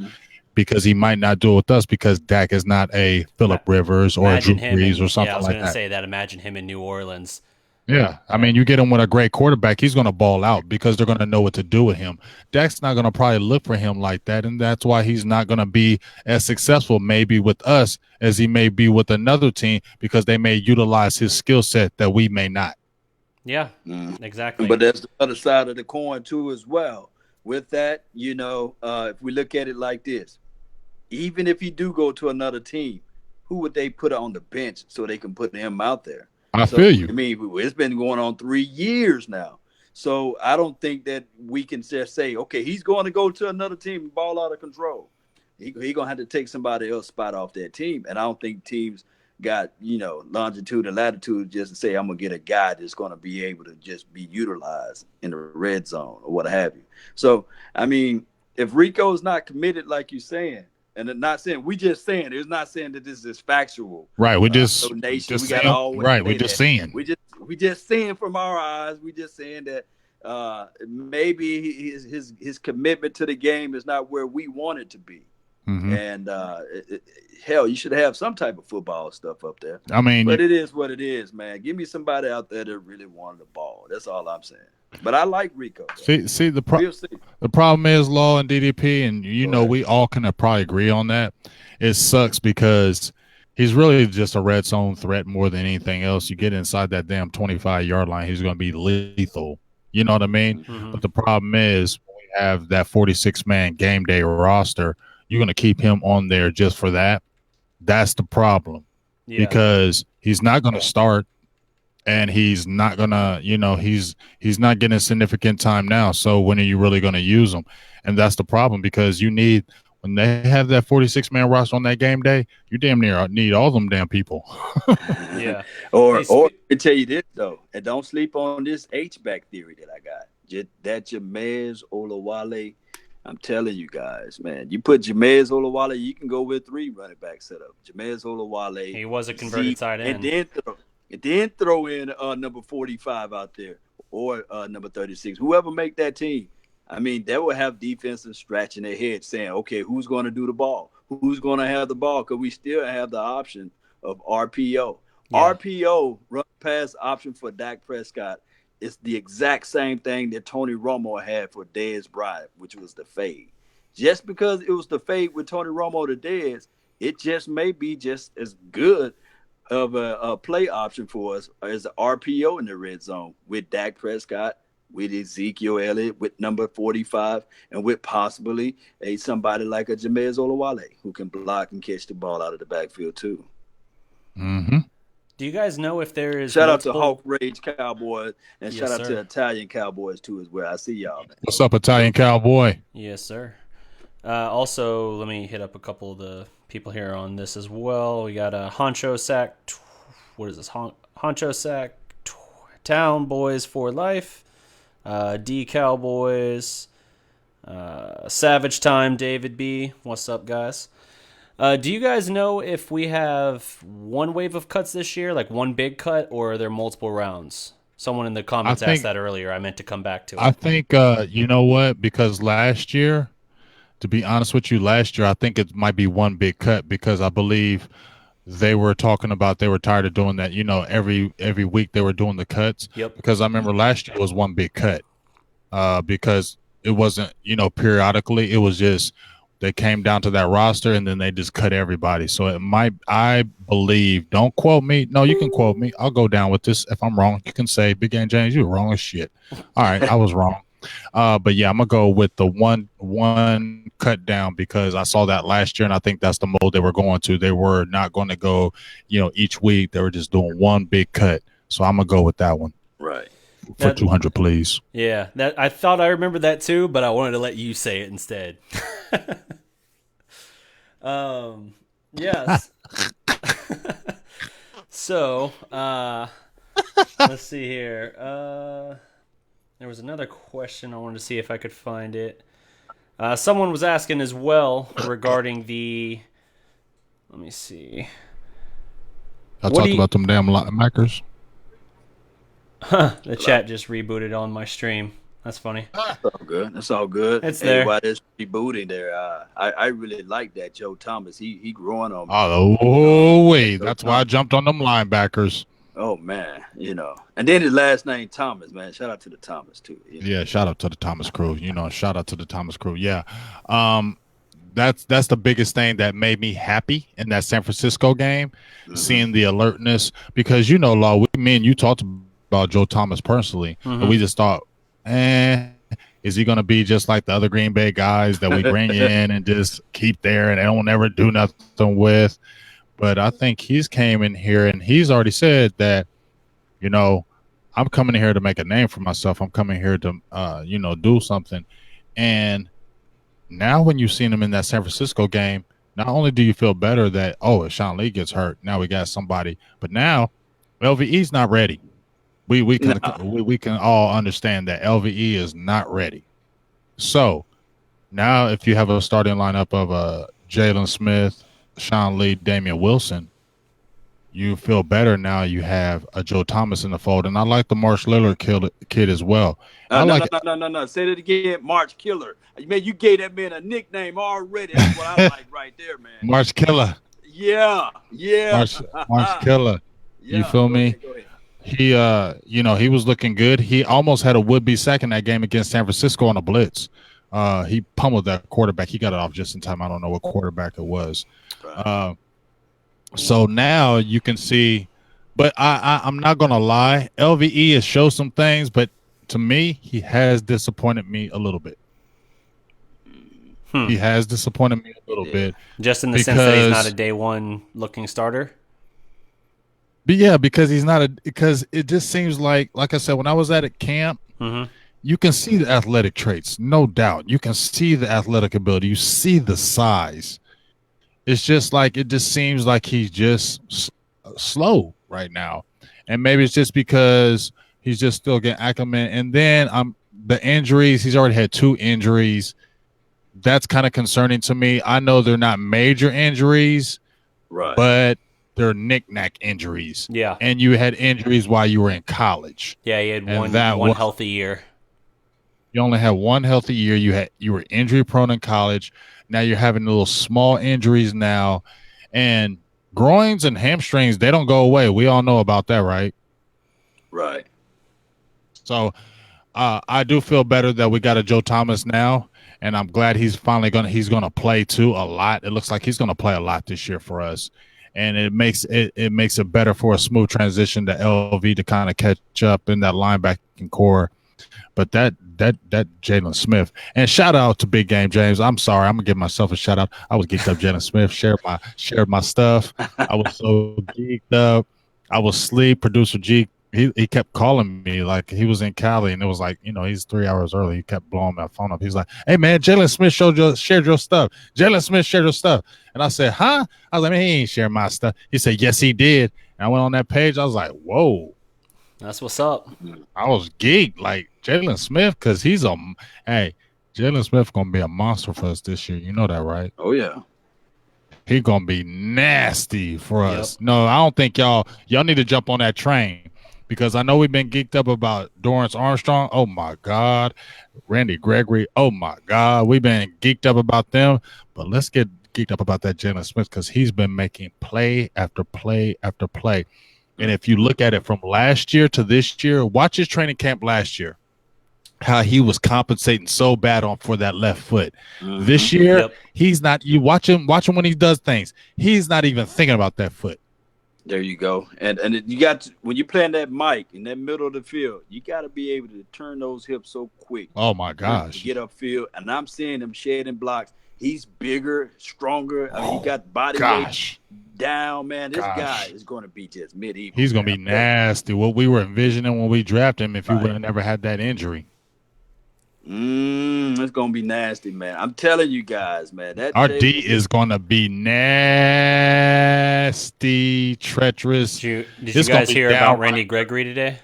because he might not do it with us because Dak is not a Phillip Rivers or a Drew Brees or something like that. Yeah, I was going to say that. Imagine him in New Orleans. Yeah. I mean, you get him with a great quarterback, he's going to ball out because they're going to know what to do with him. Dak's not going to probably look for him like that, and that's why he's not going to be as successful maybe with us as he may be with another team, because they may utilize his skill set that we may not. Yeah, exactly. But that's the other side of the coin too as well. With that, if we look at it like this, even if he do go to another team, who would they put on the bench so they can put him out there? I feel you. I mean, it's been going on 3 years now. So I don't think that we can just say, okay, he's going to go to another team and ball out of control. He going to have to take somebody else's spot off that team. And I don't think teams got, longitude and latitude just to say, I'm going to get a guy that's going to be able to just be utilized in the red zone or what have you. So, I mean, if Rico's not committed, like you're saying, and not saying we just saying it's not saying that this is factual. Right. We just donation. We saying, gotta always right. say We just that. seeing. We just seeing from our eyes. We just saying that maybe his commitment to the game is not where we want it to be. Mm-hmm. And hell, you should have some type of football stuff up there. I mean, but it is what it is, man. Give me somebody out there that really wanted the ball. That's all I'm saying. But I like Rico. See the problem is Law and DDP, and we all can probably agree on that. It sucks because he's really just a red zone threat more than anything else. You get inside that damn 25-yard line, he's going to be lethal. You know what I mean? Mm-hmm. But the problem is when we have that 46-man game day roster, you're going to keep him on there just for that. That's the problem. Yeah. Because he's not going to start. And he's not gonna, he's not getting significant time now. So when are you really gonna use him? And that's the problem because you need when they have that 46-man roster on that game day, you damn near need all them damn people. Yeah. Or I tell you this though, and don't sleep on this H-back theory that I got. That Jamez Olawale. I'm telling you guys, man. You put Jamez Olawale, you can go with 3 running back setup. Jamez Olawale. He was a converted tight end. And then throw in number 45 out there or number 36, whoever make that team. I mean, they will have defenses scratching their head saying, okay, who's going to do the ball? Who's going to have the ball? Because we still have the option of RPO. Yeah. RPO, run pass option for Dak Prescott, is the exact same thing that Tony Romo had for Dez Bryant, which was the fade. Just because it was the fade with Tony Romo to Dez, it just may be just as good of a play option for us as the RPO in the red zone with Dak Prescott, with Ezekiel Elliott, with number 45, and with possibly somebody like a Jamez Olawale who can block and catch the ball out of the backfield too. Mm-hmm. Do you guys know if there is shout out to Hawk Rage Cowboys and yes, shout out sir. to Italian Cowboys too as well. I see y'all, man. What's up, Italian Cowboy? Yes, sir. Also, let me hit up a couple of the people here on this as well. We got a Honcho Sack. What is this? Honcho Sack Town Boys for Life. D Cowboys. Savage Time David B. What's up, guys? Do you guys know if we have one wave of cuts this year, like one big cut, or are there multiple rounds? Someone in the comments asked that earlier. I meant to come back to it. I think, you know what? Because last year, to be honest with you, I think it might be one big cut because I believe they were talking about they were tired of doing that. Every week they were doing the cuts. Yep. Because I remember last year was one big cut because it wasn't, periodically. It was just they came down to that roster and then they just cut everybody. So it might, I believe, don't quote me. No, you can quote me. I'll go down with this. If I'm wrong, you can say, Big Game James, you were wrong as shit. All right, I was wrong. But yeah, I'm gonna go with the one cut down because I saw that last year, and I think that's the mode they were going to. They were not going to go, each week. They were just doing one big cut. So I'm gonna go with that one. Right. For 200, please. Yeah, that I thought I remembered that too, but I wanted to let you say it instead. Yes. So, let's see here. There was another question I wanted to see if I could find it. Someone was asking as well regarding the. Let me see. I talked about them damn linebackers. The chat just rebooted on my stream. That's funny. That's all good. That's all good. It's there. While it's rebooting there, I really like that Joe Thomas. He growing on me. Oh, wait. That's why I jumped on them linebackers. Oh, man. And then his last name, Thomas, man. Shout out to the Thomas, too. Yeah, shout out to the Thomas crew. Shout out to the Thomas crew. Yeah. That's the biggest thing that made me happy in that San Francisco game, seeing the alertness. Because, Law, me and you talked about Joe Thomas personally, and we just thought, is he going to be just like the other Green Bay guys that we bring in and just keep there and they don't ever do nothing with? But I think he's came in here and he's already said that, I'm coming here to make a name for myself. I'm coming here to, do something. And now when you've seen him in that San Francisco game, not only do you feel better that, if Sean Lee gets hurt, now we got somebody, but now LVE's not ready. We can we can all understand that LVE is not ready. So now if you have a starting lineup of Jalen Smith, Sean Lee, Damian Wilson, you feel better now. You have a Joe Thomas in the fold, and I like the Marsh Lillard kid as well. No. Say that again, March Killer. Man, you gave that man a nickname already. That's what I like right there, man. Marsh Killer. Yeah. Marsh Killer. Yeah, you feel me? Go ahead. He was looking good. He almost had a would-be sack in that game against San Francisco on a blitz. He pummeled that quarterback. He got it off just in time. I don't know what quarterback it was. Right. So now you can see, but I'm not going to lie. LVE has showed some things, but to me, he has disappointed me a little bit. He has disappointed me a little bit. Just in the sense that he's not a day one looking starter? But yeah, because because it just seems like I said, when I was at camp, you can see the athletic traits, no doubt. You can see the athletic ability. You see the size. It's just like, it just seems like he's just slow right now. And maybe it's just because he's just still getting acclimated. And then the injuries, he's already had 2 injuries. That's kind of concerning to me. I know they're not major injuries, right? But they're knick-knack injuries. Yeah. And you had injuries while you were in college. Yeah, you had one healthy year. You only had 1 healthy year. You were injury prone in college. Now you're having little small injuries now, and groins and hamstrings, they don't go away. We all know about that, right? Right. So I do feel better that we got a Joe Thomas now, and I'm glad he's finally gonna play too a lot. It looks like he's gonna play a lot this year for us, and it makes it better for a smooth transition to LV to kind of catch up in that linebacking core. But that Jalen Smith, and shout out to Big Game James. I'm sorry, I'm gonna give myself a shout out. I was geeked up Jalen Smith, shared my stuff. I was so geeked up. I was asleep. Producer G, he kept calling me like he was in Cali, and it was like, he's 3 hours early. He kept blowing my phone up. He's like, "Hey man, Jalen Smith shared your stuff. Jalen Smith shared your stuff." And I said, "Huh?" I was like, "Man, he ain't sharing my stuff." He said, "Yes, he did." And I went on that page. I was like, "Whoa." That's what's up. I was geeked, like Jalen Smith, because Jalen Smith gonna be a monster for us this year. You know that, right? Oh yeah, he gonna be nasty for us. No, I don't think y'all need to jump on that train, because I know we've been geeked up about Dorrance Armstrong. Oh my God, Randy Gregory. Oh my God, we've been geeked up about them. But let's get geeked up about that Jalen Smith, because he's been making play after play after play. And if you look at it from last year to this year, watch his training camp last year, how he was compensating so bad for that left foot. This year, he's not. You watch him when he does things. He's not even thinking about that foot. There you go. And you got to, when you playing that mic in that middle of the field, you got to be able to turn those hips so quick. Oh my gosh! To get upfield, and I'm seeing him shedding blocks. He's bigger, stronger. I mean, he got body weight down, man. This guy is going to be just medieval. He's going to be nasty. What we were envisioning when we drafted him, if he would have never had that injury. It's going to be nasty, man. I'm telling you guys, man. Our D is going to be nasty, treacherous. Did you guys hear about Randy Gregory today?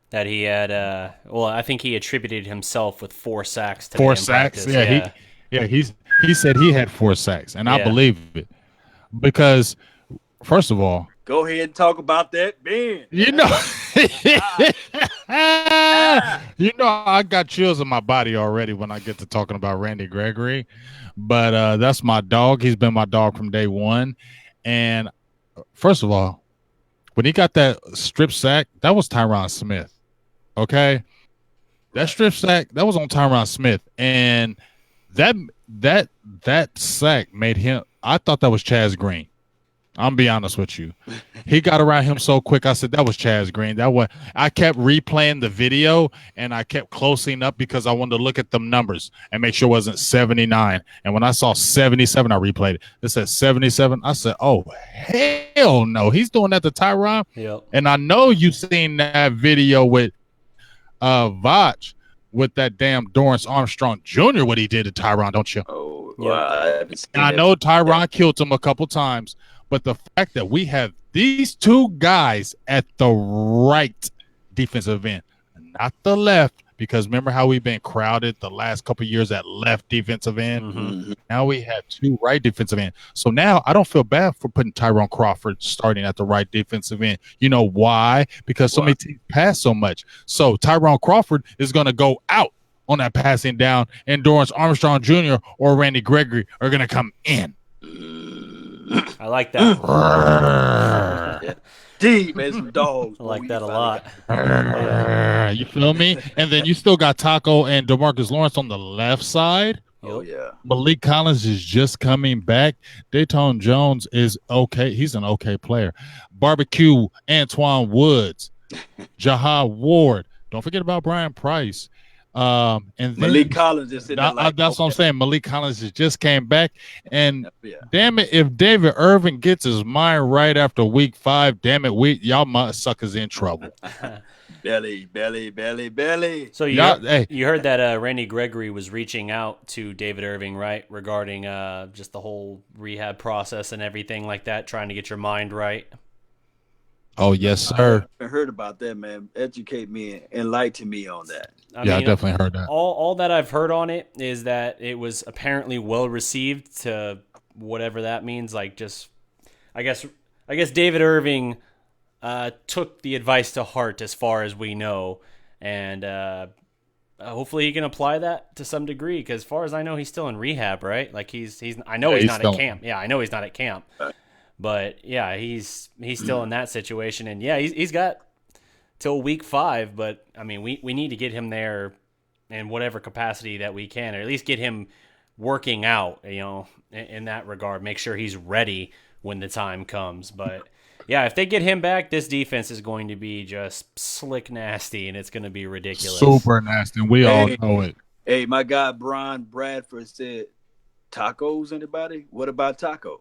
That he had, I think he attributed himself with 4 sacks today. 4 sacks? Yeah. He said he had 4 sacks, and I believe it. Because, first of all, go ahead and talk about that, Ben. I got chills in my body already when I get to talking about Randy Gregory. But that's my dog. He's been my dog from day one. And first of all, when he got that strip sack, that was Tyron Smith. Okay? That strip sack, that was on Tyron Smith. And that sack made him, I thought that was Chaz Green. I'm be honest with you. He got around him so quick. I said that was Chaz Green. That was. I kept replaying the video and I kept closing up because I wanted to look at them numbers and make sure it wasn't 79. And when I saw 77, I replayed it. It said 77. I said, "Oh hell no, he's doing that to Tyron." Yep. And I know you've seen that video with Vach with that damn Dorrance Armstrong Jr. What he did to Tyron, don't you? Oh, Yeah. well, I haven't seen I that. know Tyron killed him a couple times, but the fact that we have these two guys at the right defensive end, not the left, because remember how we've been crowded the last couple of years at left defensive end? Mm-hmm. Mhm. Now we have two right defensive end. So now I don't feel bad for putting Tyrone Crawford starting at the right defensive end. You know why? Because so many teams pass so much. So Tyrone Crawford is going to go out on that passing down, and Dorrance Armstrong Jr. or Randy Gregory are going to come in. I like that. Deep as some dogs. I like boy, that a you lot. You feel me? And then you still got Taco and DeMarcus Lawrence on the left side. Oh, yeah. Malik Collins is just coming back. Dayton Jones is okay. He's an okay player. Barbecue, Antoine Woods, Jahad Ward. Don't forget about Brian Price. And then, Malik Collins is in there like, that's what I'm saying. Malik Collins just came back. And yeah. damn it, if David Irving gets his mind right after week 5, damn it, y'all suckers in trouble. Belly. So Hey. you heard that Randy Gregory was reaching out to David Irving, right, regarding just the whole rehab process and everything like that, trying to get your mind right. Oh, yes, sir. I heard about that, man. Educate me, enlighten me on that. I definitely heard that. All that I've heard on it is that it was apparently well received, to whatever that means. Like, just I guess David Irving took the advice to heart, as far as we know, and hopefully he can apply that to some degree. Because as far as I know, he's still in rehab, right? Like he's I know he's not at camp. Yeah, I know he's not at camp. But yeah, he's still in that situation, and yeah, he's got till week 5. But I mean, we need to get him there in whatever capacity that we can, or at least get him working out. You know, in that regard, make sure he's ready when the time comes. But yeah, if they get him back, this defense is going to be just slick nasty, and it's going to be ridiculous. Super nasty. We all know it. Hey, my guy Brian Bradford said, tacos. Anybody? What about Taco?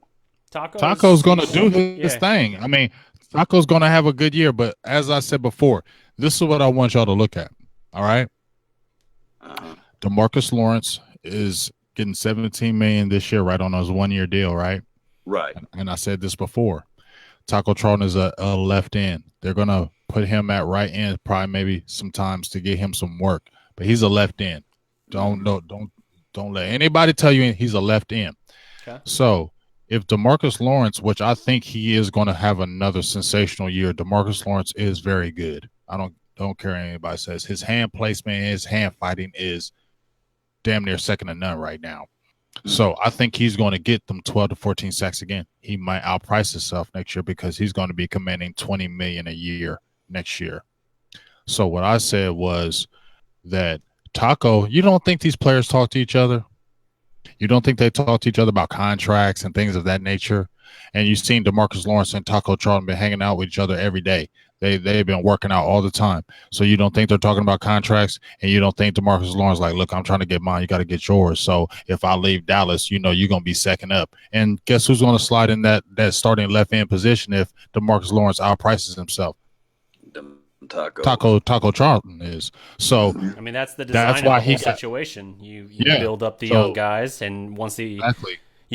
Taco's going to do his thing. I mean, Taco's going to have a good year, but as I said before, this is what I want y'all to look at. All right? DeMarcus Lawrence is getting $17 million this year, right, on his 1-year deal, right? Right. And I said this before. Taco Charlton is a left end. They're going to put him at right end probably maybe sometimes to get him some work, but he's a left end. Don't let anybody tell you he's a left end. Okay. So, if DeMarcus Lawrence, which I think he is going to have another sensational year, DeMarcus Lawrence is very good. I don't care what anybody says. His hand placement, his hand fighting is damn near second to none right now. So I think he's going to get them 12 to 14 sacks again. He might outprice himself next year because he's going to be commanding $20 million a year next year. So what I said was that Taco, you don't think these players talk to each other? You don't think they talk to each other about contracts and things of that nature? And you've seen DeMarcus Lawrence and Taco Charlton been hanging out with each other every day. They've been working out all the time. So you don't think they're talking about contracts, and you don't think DeMarcus Lawrence like, look, I'm trying to get mine. You got to get yours. So if I leave Dallas, you're going to be second up. And guess who's going to slide in that starting left end position if DeMarcus Lawrence outprices himself? Taco Charlton is. So I mean, that's the design of the whole situation. You build up the young guys, and once you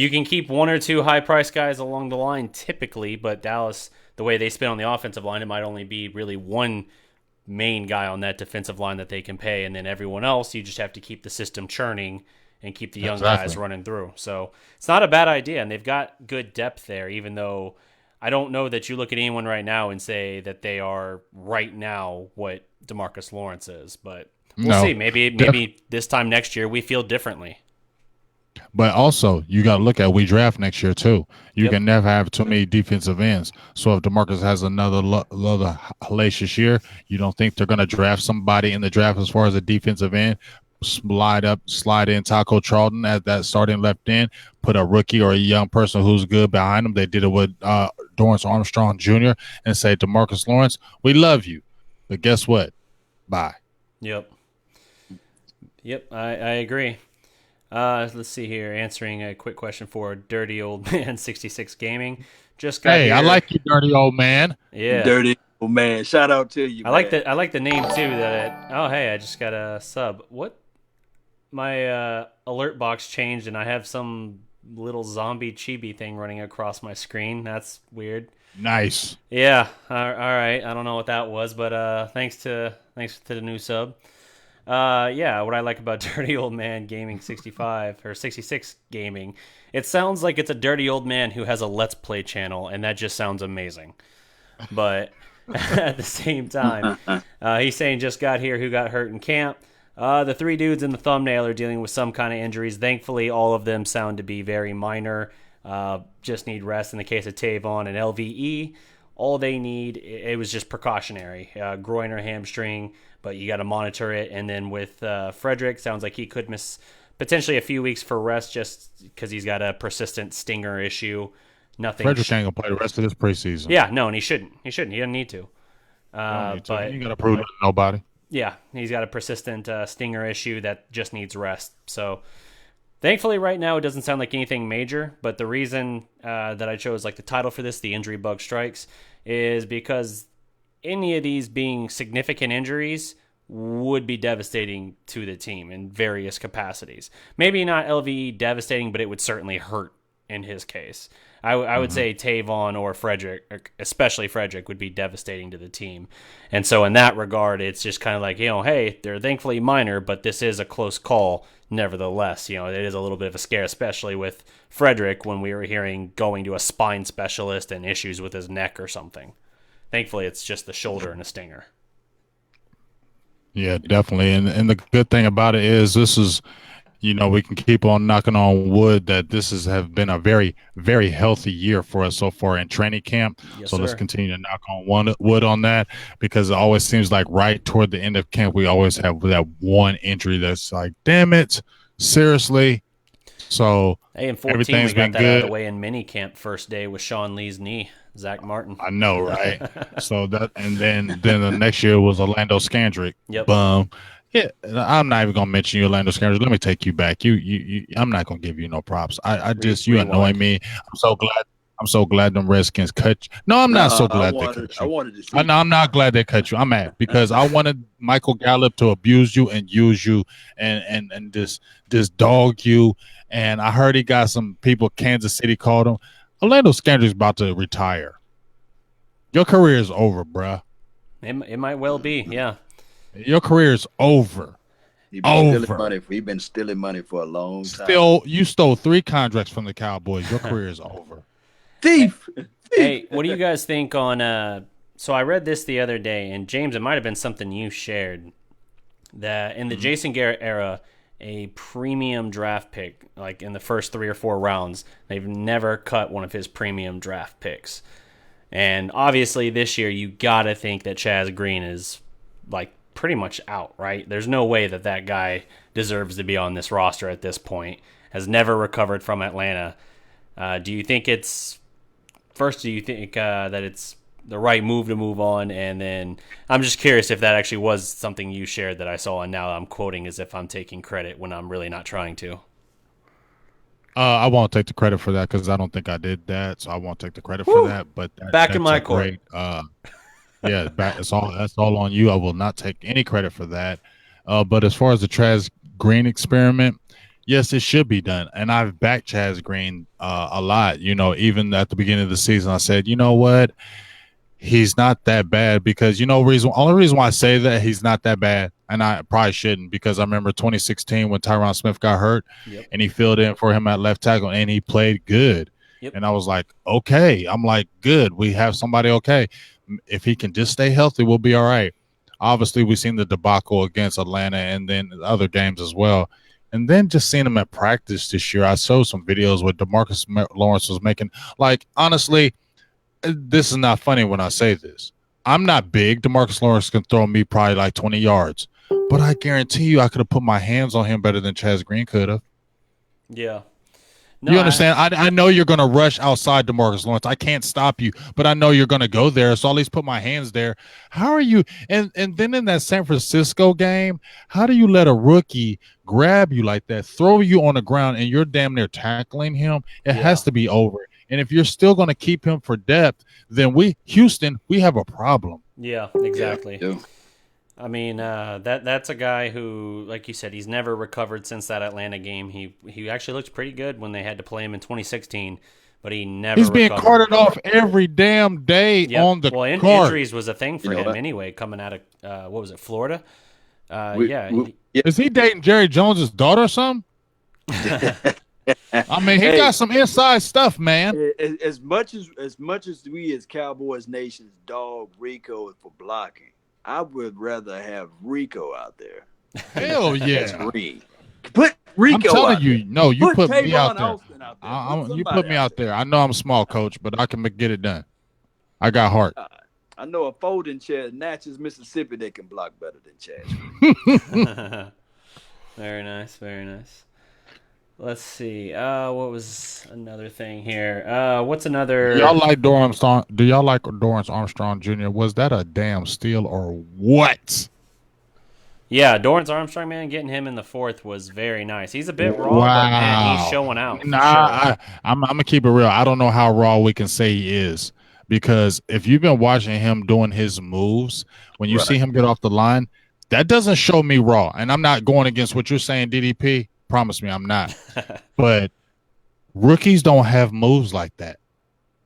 can keep 1 or 2 high-priced guys along the line typically, but Dallas, the way they spin on the offensive line, it might only be really one main guy on that defensive line that they can pay, and then everyone else, you just have to keep the system churning and keep the young guys running through. So it's not a bad idea, and they've got good depth there, even though I don't know that you look at anyone right now and say that they are right now what DeMarcus Lawrence is, but we'll see. Maybe this time next year we feel differently. But also, you got to look at we draft next year too. You can never have too many defensive ends. So if DeMarcus has another hellacious year, you don't think they're going to draft somebody in the draft as far as a defensive end? slide in Taco Charlton at that starting left end, put a rookie or a young person who's good behind him. They did it with Dorrance Armstrong Jr. and say to Marcus Lawrence, "We love you, but guess what? Bye." Yep. Yep, I agree. Let's see here. Answering a quick question for Dirty Old Man 66 Gaming. Just got Hey, here. I like you, dirty old man. Yeah. Dirty old man. Shout out to you. I like the name too. Oh hey, I just got a sub. What? My alert box changed, and I have some little zombie chibi thing running across my screen. That's weird. Nice. Yeah. All right. I don't know what that was, but thanks to the new sub. Yeah, what I like about Dirty Old Man Gaming 65 or 66 Gaming, it sounds like it's a dirty old man who has a Let's Play channel, and that just sounds amazing. But at the same time, he's saying just got here, who got hurt in camp. The 3 dudes in the thumbnail are dealing with some kind of injuries. Thankfully, all of them sound to be very minor. Just need rest in the case of Tavon and LVE. All they need, it was just precautionary, groin or hamstring, but you got to monitor it. And then with Frederick, sounds like he could miss potentially a few weeks for rest just because he's got a persistent stinger issue. Nothing. Frederick ain't gonna play the rest of this preseason. Yeah, no, and he shouldn't. He doesn't need to. But you gotta prove it to nobody. Yeah, he's got a persistent stinger issue that just needs rest. So thankfully, right now, it doesn't sound like anything major, but the reason that I chose like the title for this, The Injury Bug Strikes, is because any of these being significant injuries would be devastating to the team in various capacities. Maybe not LVE devastating, but it would certainly hurt in his case. I would say Tavon or Frederick, especially Frederick, would be devastating to the team. And so in that regard, it's just kind of like, hey, they're thankfully minor, but this is a close call nevertheless. It is a little bit of a scare, especially with Frederick when we were hearing going to a spine specialist and issues with his neck or something. Thankfully, it's just the shoulder and a stinger. Yeah, definitely. And the good thing about it is this is, we can keep on knocking on wood that this have been a very, very healthy year for us so far in training camp. Yes, so sir. Let's continue to knock on wood on that, because it always seems like right toward the end of camp, we always have that one injury that's like, damn it, seriously. So hey, in 14, everything's we got been that good. out of the way in mini camp first day with Sean Lee's knee, Zach Martin. I know, right? So that, and then the next year was Orlando Scandrick. Yep. Yeah, I'm not even gonna mention you, Orlando Scandrick. Let me take you back. I'm not gonna give you no props. I just you annoy me. I'm so glad them Redskins cut you. No, I'm not so glad they cut you. I wanted to see. I'm not glad they cut you. I'm mad because I wanted Michael Gallup to abuse you and use you and just dog you. And I heard he got some people. Kansas City called him. Orlando Scandrick's about to retire. Your career is over, bruh. It might well be, yeah. Your career is over. He's been stealing money for a long time. You stole 3 contracts from the Cowboys. Your career is over. Thief. Hey, what do you guys think on so I read this the other day, and James, it might have been something you shared, that in the Jason Garrett era, a premium draft pick, like in the first 3 or 4 rounds, they've never cut one of his premium draft picks. And obviously this year you got to think that Chaz Green is like pretty much out, right? There's no way that guy deserves to be on this roster at this point. Has never recovered from Atlanta. Do you think it's that it's the right move to move on? And then I'm just curious if that actually was something you shared that I saw, and now I'm quoting as if I'm taking credit when I'm really not trying to. I won't take the credit for that because I don't think I did that, so I won't take the credit for that. But back in my court. Yeah, that's all on you. I will not take any credit for that. But as far as the Chaz Green experiment, yes, it should be done. And I've backed Chaz Green a lot. Even at the beginning of the season, I said, you know what? He's not that bad because only reason why I say that he's not that bad, and I probably shouldn't, because I remember 2016 when Tyron Smith got hurt, and he filled in for him at left tackle and he played good. Yep. And I was like, okay. I'm like, good. We have somebody okay. If he can just stay healthy, we'll be all right. Obviously, we've seen the debacle against Atlanta and then other games as well. And then just seeing him at practice this year, I saw some videos where DeMarcus Lawrence was making, like, honestly, this is not funny when I say this. I'm not big. DeMarcus Lawrence can throw me probably like 20 yards. But I guarantee you, I could have put my hands on him better than Chaz Green could have. Yeah. No, You understand? I know you're going to rush outside DeMarcus Lawrence. I can't stop you, but I know you're going to go there. So at least put my hands there. How are you? And then in that San Francisco game, how do you let a rookie grab you like that, throw you on the ground, and you're damn near tackling him? It has to be over. And if you're still going to keep him for depth, then Houston, we have a problem. Yeah, exactly. Yeah. I mean, that's a guy who, like you said, he's never recovered since that Atlanta game. He actually looked pretty good when they had to play him in 2016, but he never. He's being recovered. carted off every damn day on the cart. Injuries was a thing for him anyway, coming out of what was it, Florida? Is he dating Jerry Jones's daughter or something? I mean, he got some inside stuff, man. As much as we as Cowboys Nation's dog Rico for blocking, I would rather have Rico out there. Hell yeah. Put Rico I'm telling out you, there. no, you put me out Austin there. out there. You put me out there. I know I'm small, coach, but I can get it done. I got heart. I know a folding chair, Natchez, Mississippi, they can block better than Chad. Very nice, very nice. Let's see. What was another thing here? What's another? Do y'all like Dorrance Armstrong Jr.? Was that a damn steal or what? Yeah, Dorrance Armstrong, man, getting him in the fourth was very nice. He's a bit raw, but man, he's showing out. Sure. I'm gonna keep it real. I don't know how raw we can say he is, because if you've been watching him doing his moves, when you see him get off the line, that doesn't show me raw. And I'm not going against what you're saying, DDP. Promise me I'm not. But rookies don't have moves like that.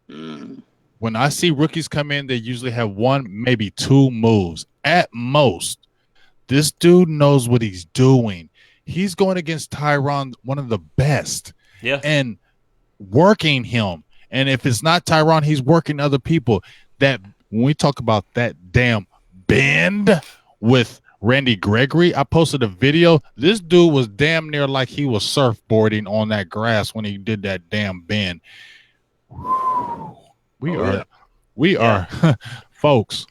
When I see rookies come in, they usually have one, maybe two moves at most. This dude knows what he's doing. He's going against Tyron, one of the best, and working him. And if it's not Tyron, he's working other people. That when we talk about that damn bend with Randy Gregory, I posted a video. This dude was damn near like he was surfboarding on that grass when he did that damn bend. We are, folks.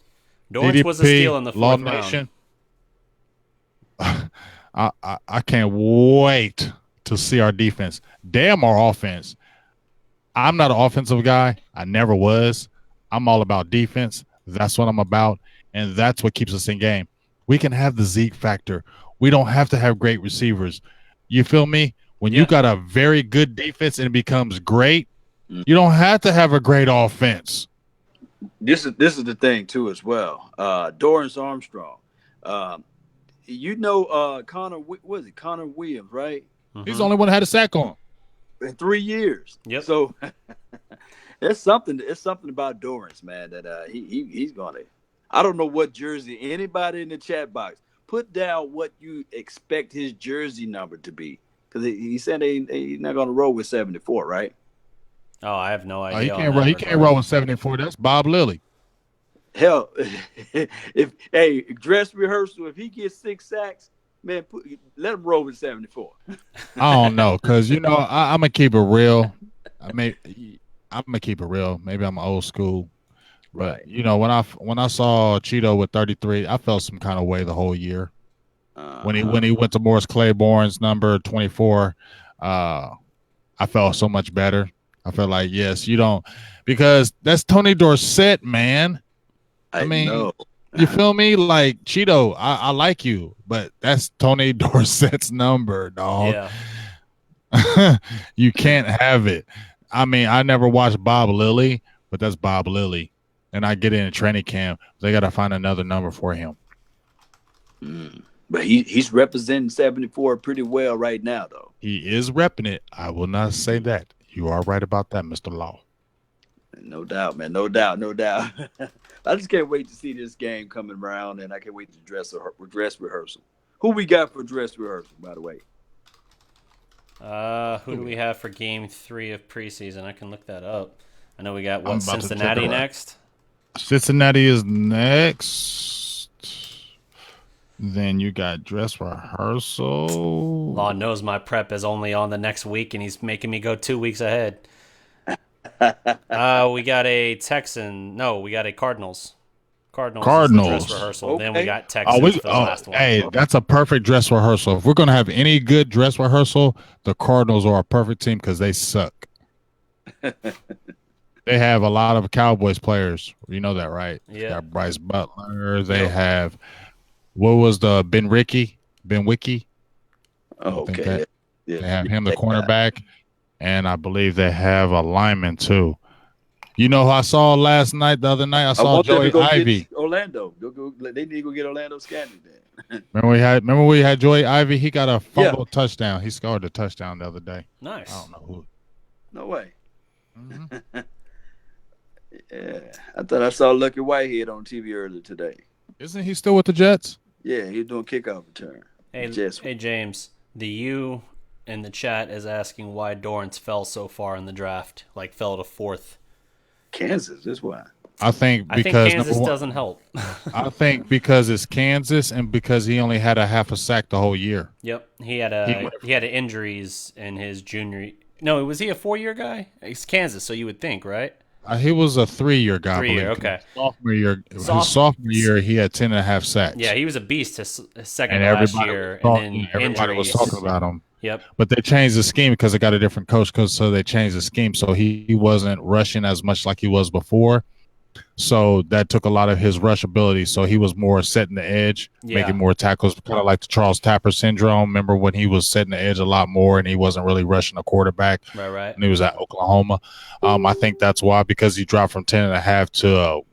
Dorrance DDP, was a steal in the fourth round. I can't wait to see our defense. Damn our offense. I'm not an offensive guy. I never was. I'm all about defense. That's what I'm about, and that's what keeps us in game. We can have the Zeke factor. We don't have to have great receivers. You feel me? When you got a very good defense and it becomes great, you don't have to have a great offense. This is the thing too as well. Dorrance Armstrong. Connor Williams, right? He's the only one that had a sack on in 3 years. Yep. So it's something about Dorrance, man, that he's gonna. I don't know what jersey. Anybody in the chat box, put down what you expect his jersey number to be, because he said he's not gonna roll with 74, right? Oh, I have no idea. He can't roll with 74. That's Bob Lilly. Hell, if dress rehearsal, if he gets 6 sacks, man, let him roll with 74. I don't know, because I'm gonna keep it real. I'm gonna keep it real. Maybe I'm old school, but when I saw Cheeto with 33, I felt some kind of way the whole year. When he went to Morris Claiborne's number 24, I felt so much better. I felt like, yes, you don't, because that's Tony Dorsett, man. I mean, know. You feel me? Like, Cheeto, I like you, but that's Tony Dorsett's number, dog. Yeah. You can't have it. I mean, I never watched Bob Lilly, but that's Bob Lilly. And I get in a training camp. They got to find another number for him. But he's representing 74 pretty well right now, though. He is repping it. I will not say that. You are right about that, Mr. Law. No doubt, man. No doubt. I just can't wait to see this game coming around, and I can't wait to dress rehearsal. Who we got for dress rehearsal, by the way? Who do we have for game 3 of preseason? I can look that up. I know we got Cincinnati next. Cincinnati is next. Then you got dress rehearsal. Law knows my prep is only on the next week, and he's making me go 2 weeks ahead. We got a Cardinals. Cardinals is the dress Cardinals. rehearsal. Then we Okay. got Texans for the last one. Hey, that's a perfect dress rehearsal. If we're gonna have any good dress rehearsal, the Cardinals are a perfect team because they suck. They have a lot of Cowboys players. You know that, right? They Yeah. got Bryce Butler. They Yep. have what was the Ben Wiki? Oh, I think okay. that Yeah. they have him, the That guy. cornerback, and I believe they have a lineman too. You know who I saw the other night? I I saw want them to Joey go Ivy. get Orlando. They need to go get Orlando Scandrick then. Remember we had Joey Ivy? He got a Yeah. fumble touchdown. He scored a touchdown the other day. I Nice. don't know who. No way. Mhm. Yeah. I thought I saw Lucky Whitehead on TV earlier today. Isn't he still with the Jets? Yeah, he's doing kickoff return. Hey, James, the U in the chat is asking why Dorrance fell so far in the draft, like fell to 4th. Kansas, that's why. I think I think because Kansas doesn't help. I think because it's Kansas and because he only had a half a sack the whole year. Yep, he had injuries in his junior. No, was he a 4-year guy? It's Kansas, so you would think, right? He was a 3-year guy. 3-year, okay. His sophomore year, he had 10.5 sacks. Yeah, he was a beast his second and to last everybody year, was and then everybody was injuries. talking about him. Yep. But they changed the scheme because they got a different coach. So they changed the scheme, so he wasn't rushing as much like he was before. So that took a lot of his rush ability. So he was more setting the edge, making more tackles, kind of like the Charles Tapper syndrome. Remember when he was setting the edge a lot more and he wasn't really rushing the quarterback? Right. And he was at Oklahoma. I think that's why, because he dropped from 10.5 to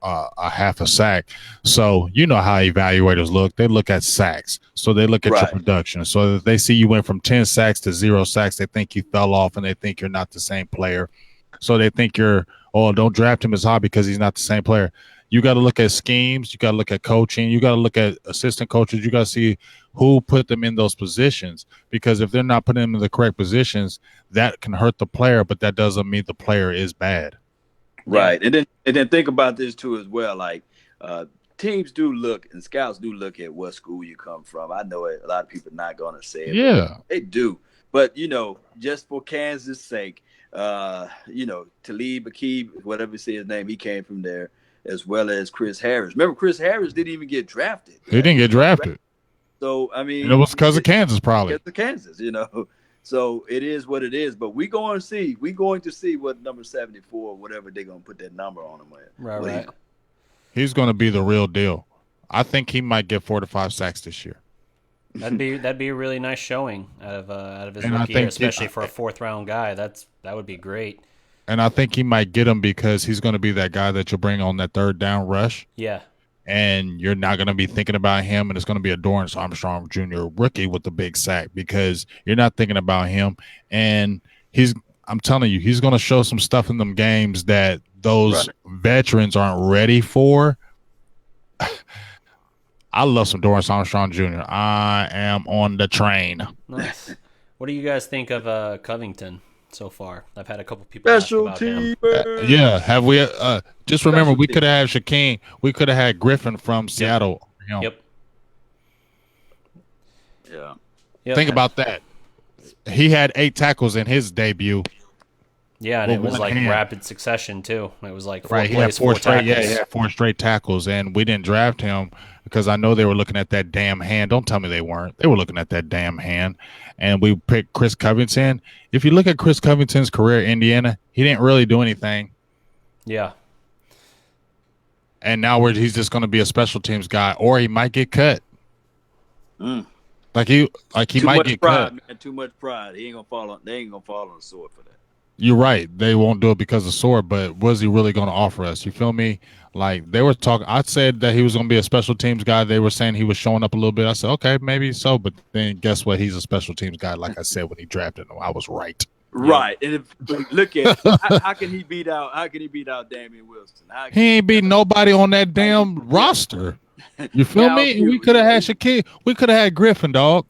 a half a sack. So you know how evaluators look. They look at sacks. So they look at your production. So if they see you went from 10 sacks to 0 sacks, they think you fell off and they think you're not the same player. So they think don't draft him as high because he's not the same player. You got to look at schemes. You got to look at coaching. You got to look at assistant coaches. You got to see who put them in those positions, because if they're not putting them in the correct positions, that can hurt the player, but that doesn't mean the player is bad. Right. And then think about this too as well. Like teams do look and scouts do look at what school you come from. I know a lot of people are not going to say it. Yeah. They do. But, just for Kansas' sake, Talib Akib, whatever you say his name, he came from there, as well as Chris Harris. Remember, Chris Harris didn't even get drafted. He didn't get drafted. So, I mean. And it was because of Kansas, probably. Because of Kansas, So it is what it is. But we're going to see what number 74, whatever they're going to put that number on him with. Right. He's going to be the real deal. I think he might get 4 to 5 sacks this year. That'd be a really nice showing out of his And rookie year, especially for a 4th-round guy. That would be great. And I think he might get him because he's going to be that guy that you'll bring on that 3rd down rush. Yeah. And you're not going to be thinking about him, and it's going to be a Dorrance Armstrong Jr. rookie with the big sack, because you're not thinking about him. And I'm telling you, he's going to show some stuff in them games that those veterans aren't ready for. I love some Dorrance Armstrong Jr. I am on the train. Nice. What do you guys think of Covington so far? I've had a couple people ask about him. Yeah, have we? Just remember, we could have had Shaquem. We could have had Griffin from Seattle. Yep. Yeah. Think about that. He had 8 tackles in his debut. Yeah, and it was like rapid succession too. It was like 4 Right, he plays, had 4 straight. tackles. Yeah, he had 4 straight tackles, and we didn't draft him because I know they were looking at that damn hand. Don't tell me they weren't. They were looking at that damn hand, and we picked Chris Covington. If you look at Chris Covington's career in Indiana, he didn't really do anything. Yeah. And now he's just going to be a special teams guy, or he might get cut. Like he might get cut. Man, too much pride. They ain't gonna fall on the sword for that. You're right. They won't do it because of sword, but what is he really going to offer us? You feel me? Like they were talking. I said that he was going to be a special teams guy. They were saying he was showing up a little bit. I said, okay, maybe so. But then guess what? He's a special teams guy. Like I said, when he drafted him, I was right. Right. And look at how can he beat out? How can he beat out Damian Wilson? He ain't beat nobody on that damn roster. You feel me? We could have had Shaquille. We could have had Griffin, dog.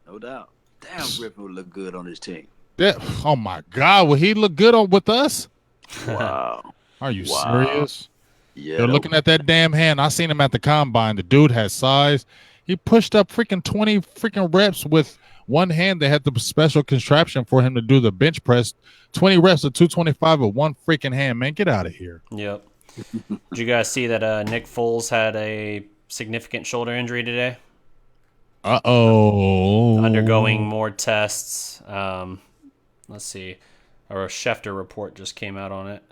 No doubt. Damn, Griffin would look good on his team. Oh my God, will he look good with us? Wow. Are you serious? Yeah. They're looking at that damn hand. I seen him at the combine. The dude has size. He pushed up freaking 20 freaking reps with one hand. They had the special contraption for him to do the bench press. 20 reps of 225 with one freaking hand. Man, get out of here. Yep. Did you guys see that Nick Foles had a significant shoulder injury today? Undergoing Uh-oh. more tests. Let's see. Or a Schefter report just came out on it.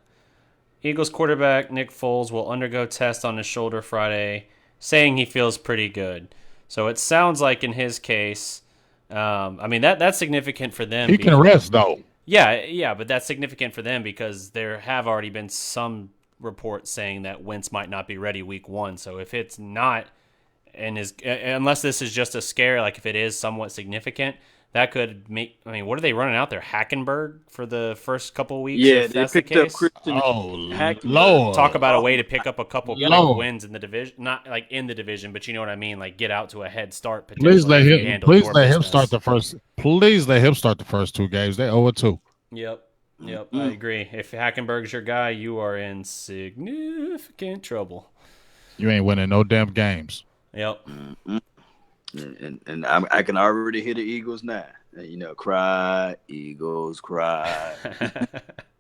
Eagles quarterback Nick Foles will undergo tests on his shoulder Friday, saying he feels pretty good. So it sounds like in his case, I mean that's significant for them. He can rest, though. Yeah, but that's significant for them because there have already been some reports saying that Wentz might not be ready week 1. So if it's not, unless this is just a scare, like if it is somewhat significant, that could make. I mean, what are they running out there? Hackenberg for the first couple of weeks. Yeah, If they that's the picked up case, Christian Oh, Hackenberg. Lord. talk about a way to pick up a couple quick Lord. wins in the division. Not like in the division, but you know what I mean. Like get out to a head start Please potentially let if you him. handle Please your let him business. start the first. Please let him start the first 2 games. They 0-2. Yep, I agree. If Hackenberg's your guy, you are in significant trouble. You ain't winning no damn games. Yep. And I can already hear the Eagles now. You know, cry, Eagles, cry.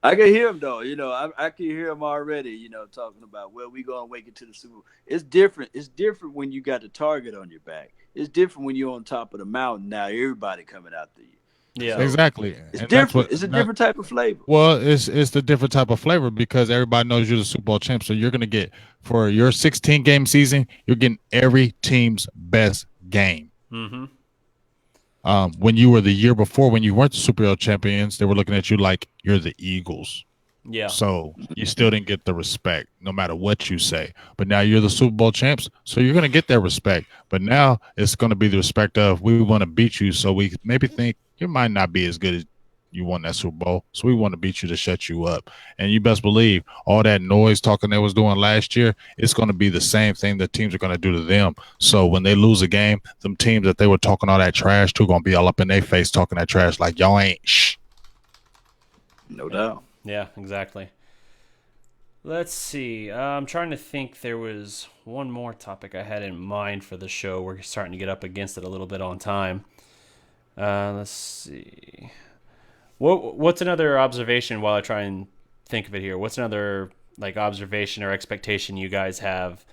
I can hear them though. You know, I can hear them already. You know, talking about we gonna wake it to the Super Bowl. It's different. It's different when you got the target on your back. It's different when you're on top of the mountain. Now everybody coming after you. Yeah. So Exactly. it's And different. It's a different type of flavor. Well, it's the different type of flavor because everybody knows you're the Super Bowl champ. So you're gonna get for your 16 game season, you're getting every team's best game. Mm-hmm. When you were the year before, when you weren't the Super Bowl champions, they were looking at you like you're the Eagles. Yeah. So you still didn't get the respect, no matter what you say. But now you're the Super Bowl champs, so you're gonna get that respect. But now it's gonna be the respect of we want to beat you, so we maybe think you might not be as good as you won that Super Bowl, so we want to beat you to shut you up. And you best believe all that noise talking they was doing last year, it's going to be the same thing that teams are going to do to them. So when they lose a game, them teams that they were talking all that trash to going to be all up in their face talking that trash like y'all ain't shh. No doubt. Yeah, exactly. Let's see. I'm trying to think. There was one more topic I had in mind for the show. We're starting to get up against it a little bit on time. Let's see. What's another observation while I try and think of it here? What's another like observation or expectation you guys have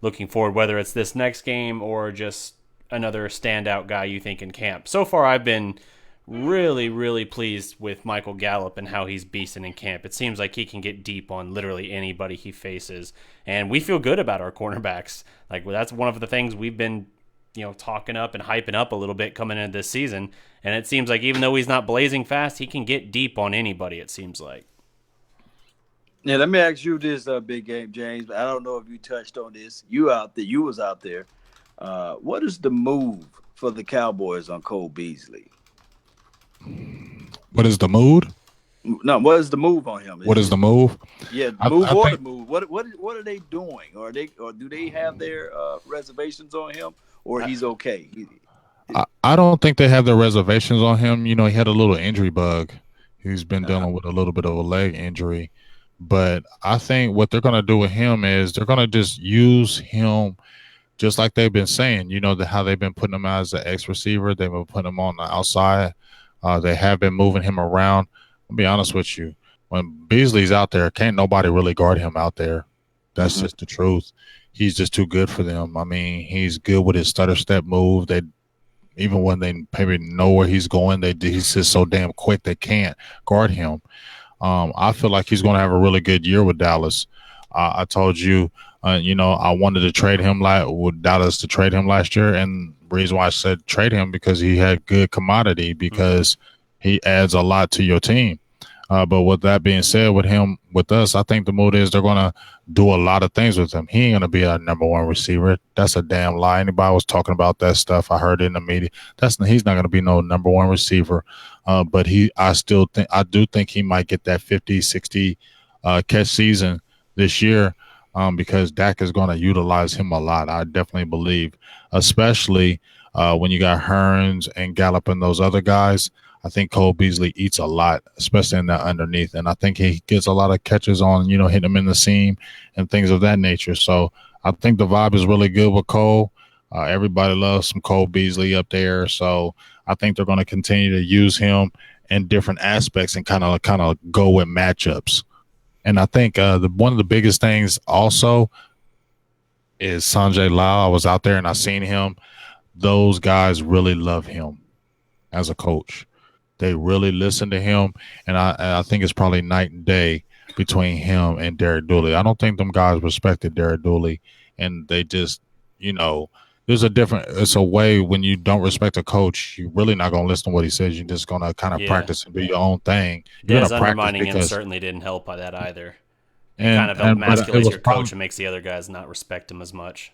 looking forward, whether it's this next game or just another standout guy you think in camp? So far, I've been really, really pleased with Michael Gallup and how he's beasting in camp. It seems like he can get deep on literally anybody he faces, and we feel good about our cornerbacks. Like that's one of the things we've been talking up and hyping up a little bit coming into this season. And it seems like even though he's not blazing fast, he can get deep on anybody, it seems like. Yeah, let me ask you this, big game, James. I don't know if you touched on this. You was out there. What is the move for the Cowboys on Cole Beasley? What is the mood? No, what is the move on him? What is the move? Yeah, I the move. What are they doing? Or do they have their reservations on him, or he's okay? I don't think they have their reservations on him. He had a little injury bug. He's been dealing with a little bit of a leg injury. But I think what they're going to do with him is they're going to just use him just like they've been saying, how they've been putting him as an X receiver. They've been putting him on the outside. They have been moving him around. I'll be honest with you. When Beasley's out there, can't nobody really guard him out there. That's just the truth. He's just too good for them. I mean, he's good with his stutter step move. Even when they maybe know where he's going, he's just so damn quick they can't guard him. I feel like he's going to have a really good year with Dallas. I told you, I wanted to trade him with Dallas to trade him last year, and the reason why I said trade him because he had good commodity because he adds a lot to your team. But with that being said, with us, I think the mood is they're going to do a lot of things with him. He ain't going to be a number one receiver. That's a damn lie. Anybody was talking about that stuff, I heard it in the media. He's not going to be no number one receiver. But I do think he might get that 50, 60 catch season this year because Dak is going to utilize him a lot. I definitely believe, especially when you got Hearns and Gallup and those other guys. I think Cole Beasley eats a lot, especially in that underneath. And I think he gets a lot of catches on, hitting him in the seam and things of that nature. So I think the vibe is really good with Cole. Everybody loves some Cole Beasley up there. So I think they're going to continue to use him in different aspects and kind of go with matchups. And I think one of the biggest things also is Sanjay Lal. I was out there and I seen him. Those guys really love him as a coach. They really listen to him, and I think it's probably night and day between him and Derek Dooley. I don't think them guys respected Derek Dooley, and they just, there's it's a way when you don't respect a coach, you're really not going to listen to what he says. You're just going to kind of practice and do your own thing. You're Dez going to practice undermining him certainly didn't help by that either. It kind of but emasculates your coach and makes the other guys not respect him as much.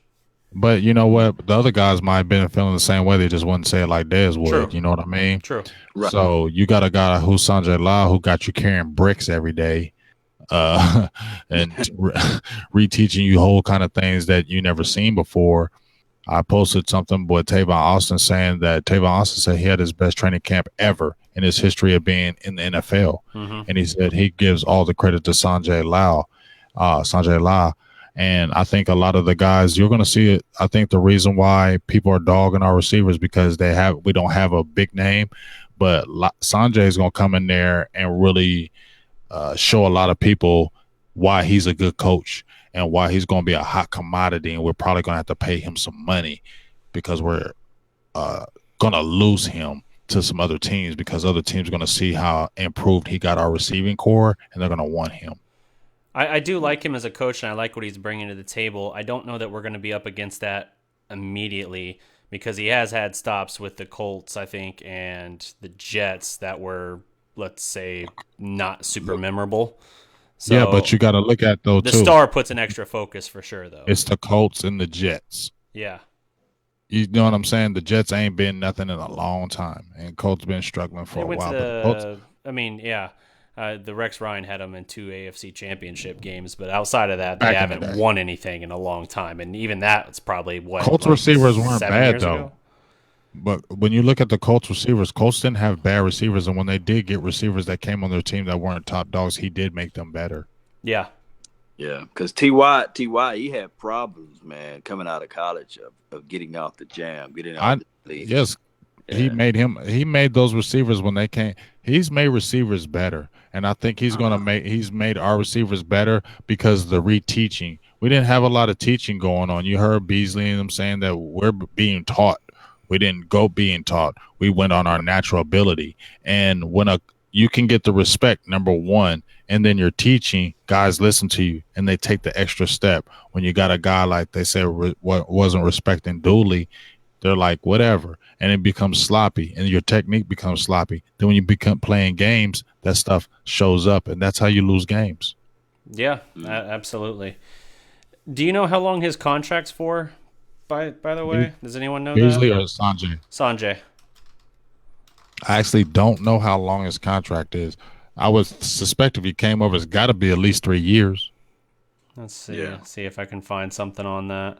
But you know what? The other guys might have been feeling the same way. They just wouldn't say it like Dez would. True. You know what I mean? True. Right. So you got a guy who's Sanjay Lal who got you carrying bricks every day, and reteaching you whole kind of things that you never seen before. I posted something with Tavon Austin saying that Tavon Austin said he had his best training camp ever in his history of being in the NFL, and he said he gives all the credit to Sanjay Lal. And I think a lot of the guys, you're going to see it. I think the reason why people are dogging our receivers because we don't have a big name, but Sanjay is going to come in there and really show a lot of people why he's a good coach and why he's going to be a hot commodity. And we're probably going to have to pay him some money because we're going to lose him to some other teams because other teams are going to see how improved he got our receiving core and they're going to want him. I do like him as a coach, and I like what he's bringing to the table. I don't know that we're going to be up against that immediately because he has had stops with the Colts, I think, and the Jets that were, let's say, not super memorable. So yeah, but you got to look at, though, the star puts an extra focus for sure, though. It's the Colts and the Jets. Yeah. You know what I'm saying? The Jets ain't been nothing in a long time, and Colts been struggling for a while. The Rex Ryan had them in 2 AFC championship games, but outside of that, they haven't won anything in a long time. And even that's probably what Colts receivers weren't bad though. Ago? But when you look at the Colts receivers, Colts didn't have bad receivers, and when they did get receivers that came on their team that weren't top dogs, he did make them better. Yeah. Yeah, because T.Y., he had problems, man, coming out of college of getting off the jam, getting out of the league. Yes, yeah. He made those receivers when they came. He's made receivers better, and I think he's made our receivers better because of the reteaching. We didn't have a lot of teaching going on. You heard Beasley and them saying that we're being taught. We didn't go being taught. We went on our natural ability, and when you can get the respect, number one, and then you're teaching, guys listen to you, and they take the extra step. When you got a guy like they said wasn't respecting Dooley, they're like, whatever, and it becomes sloppy, and your technique becomes sloppy. Then when you become playing games, that stuff shows up, and that's how you lose games. Yeah, absolutely. Do you know how long his contract's for, by the way? Does anyone know Beasley that? or Sanjay? Sanjay. I actually don't know how long his contract is. I would suspect if he came over, it's got to be at least 3 years. Let's see. Yeah. See if I can find something on that.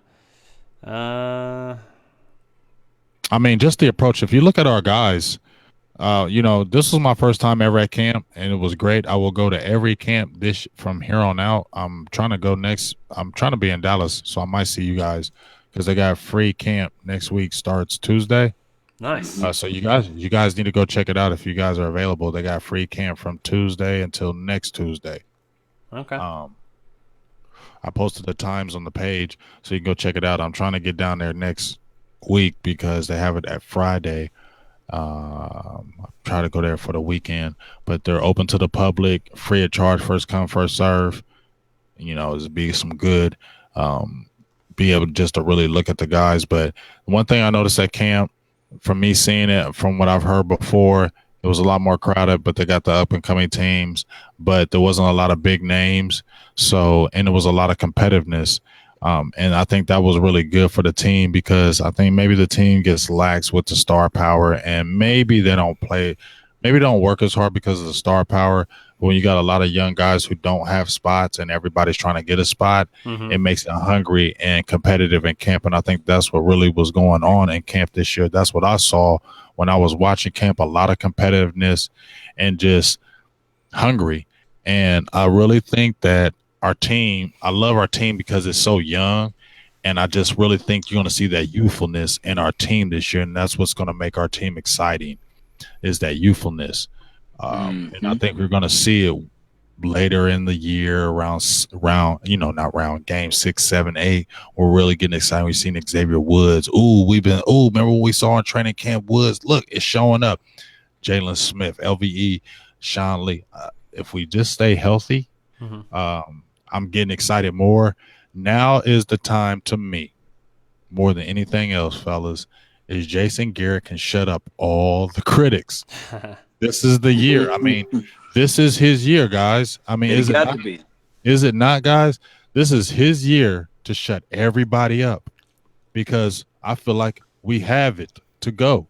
I mean, just the approach. If you look at our guys, this was my first time ever at camp, and it was great. I will go to every camp from here on out. I'm trying to go next. I'm trying to be in Dallas, so I might see you guys because they got free camp next week. Starts Tuesday. Nice. So you guys need to go check it out if you guys are available. They got free camp from Tuesday until next Tuesday. Okay. I posted the times on the page, so you can go check it out. I'm trying to get down there next week because they have it at Friday. I'll try to go there for the weekend, but they're open to the public, free of charge, first come, first serve. It'll be some good. Be able just to really look at the guys. But one thing I noticed at camp, from me seeing it, from what I've heard before, it was a lot more crowded, but they got the up and coming teams, but there wasn't a lot of big names. And it was a lot of competitiveness. And I think that was really good for the team because I think maybe the team gets lax with the star power and maybe they don't work as hard because of the star power. When you got a lot of young guys who don't have spots and everybody's trying to get a spot, It makes them hungry and competitive in camp. And I think that's what really was going on in camp this year. That's what I saw when I was watching camp, a lot of competitiveness and just hungry. And I really think that I love our team because it's so young. And I just really think you're going to see that youthfulness in our team this year. And that's what's going to make our team exciting is that youthfulness. And I think we're going to see it later in the year, not round game 6, 7, 8, we're really getting excited. We've seen Xavier Woods. Remember what we saw in training camp? Woods, look, it's showing up. Jalen Smith, LVE, Sean Lee. If we just stay healthy, I'm getting excited more. Now is the time to me, more than anything else, fellas, is Jason Garrett can shut up all the critics. This is the year. I mean, this is his year, guys. I mean, is it not, guys? This is his year to shut everybody up because I feel like we have it to go.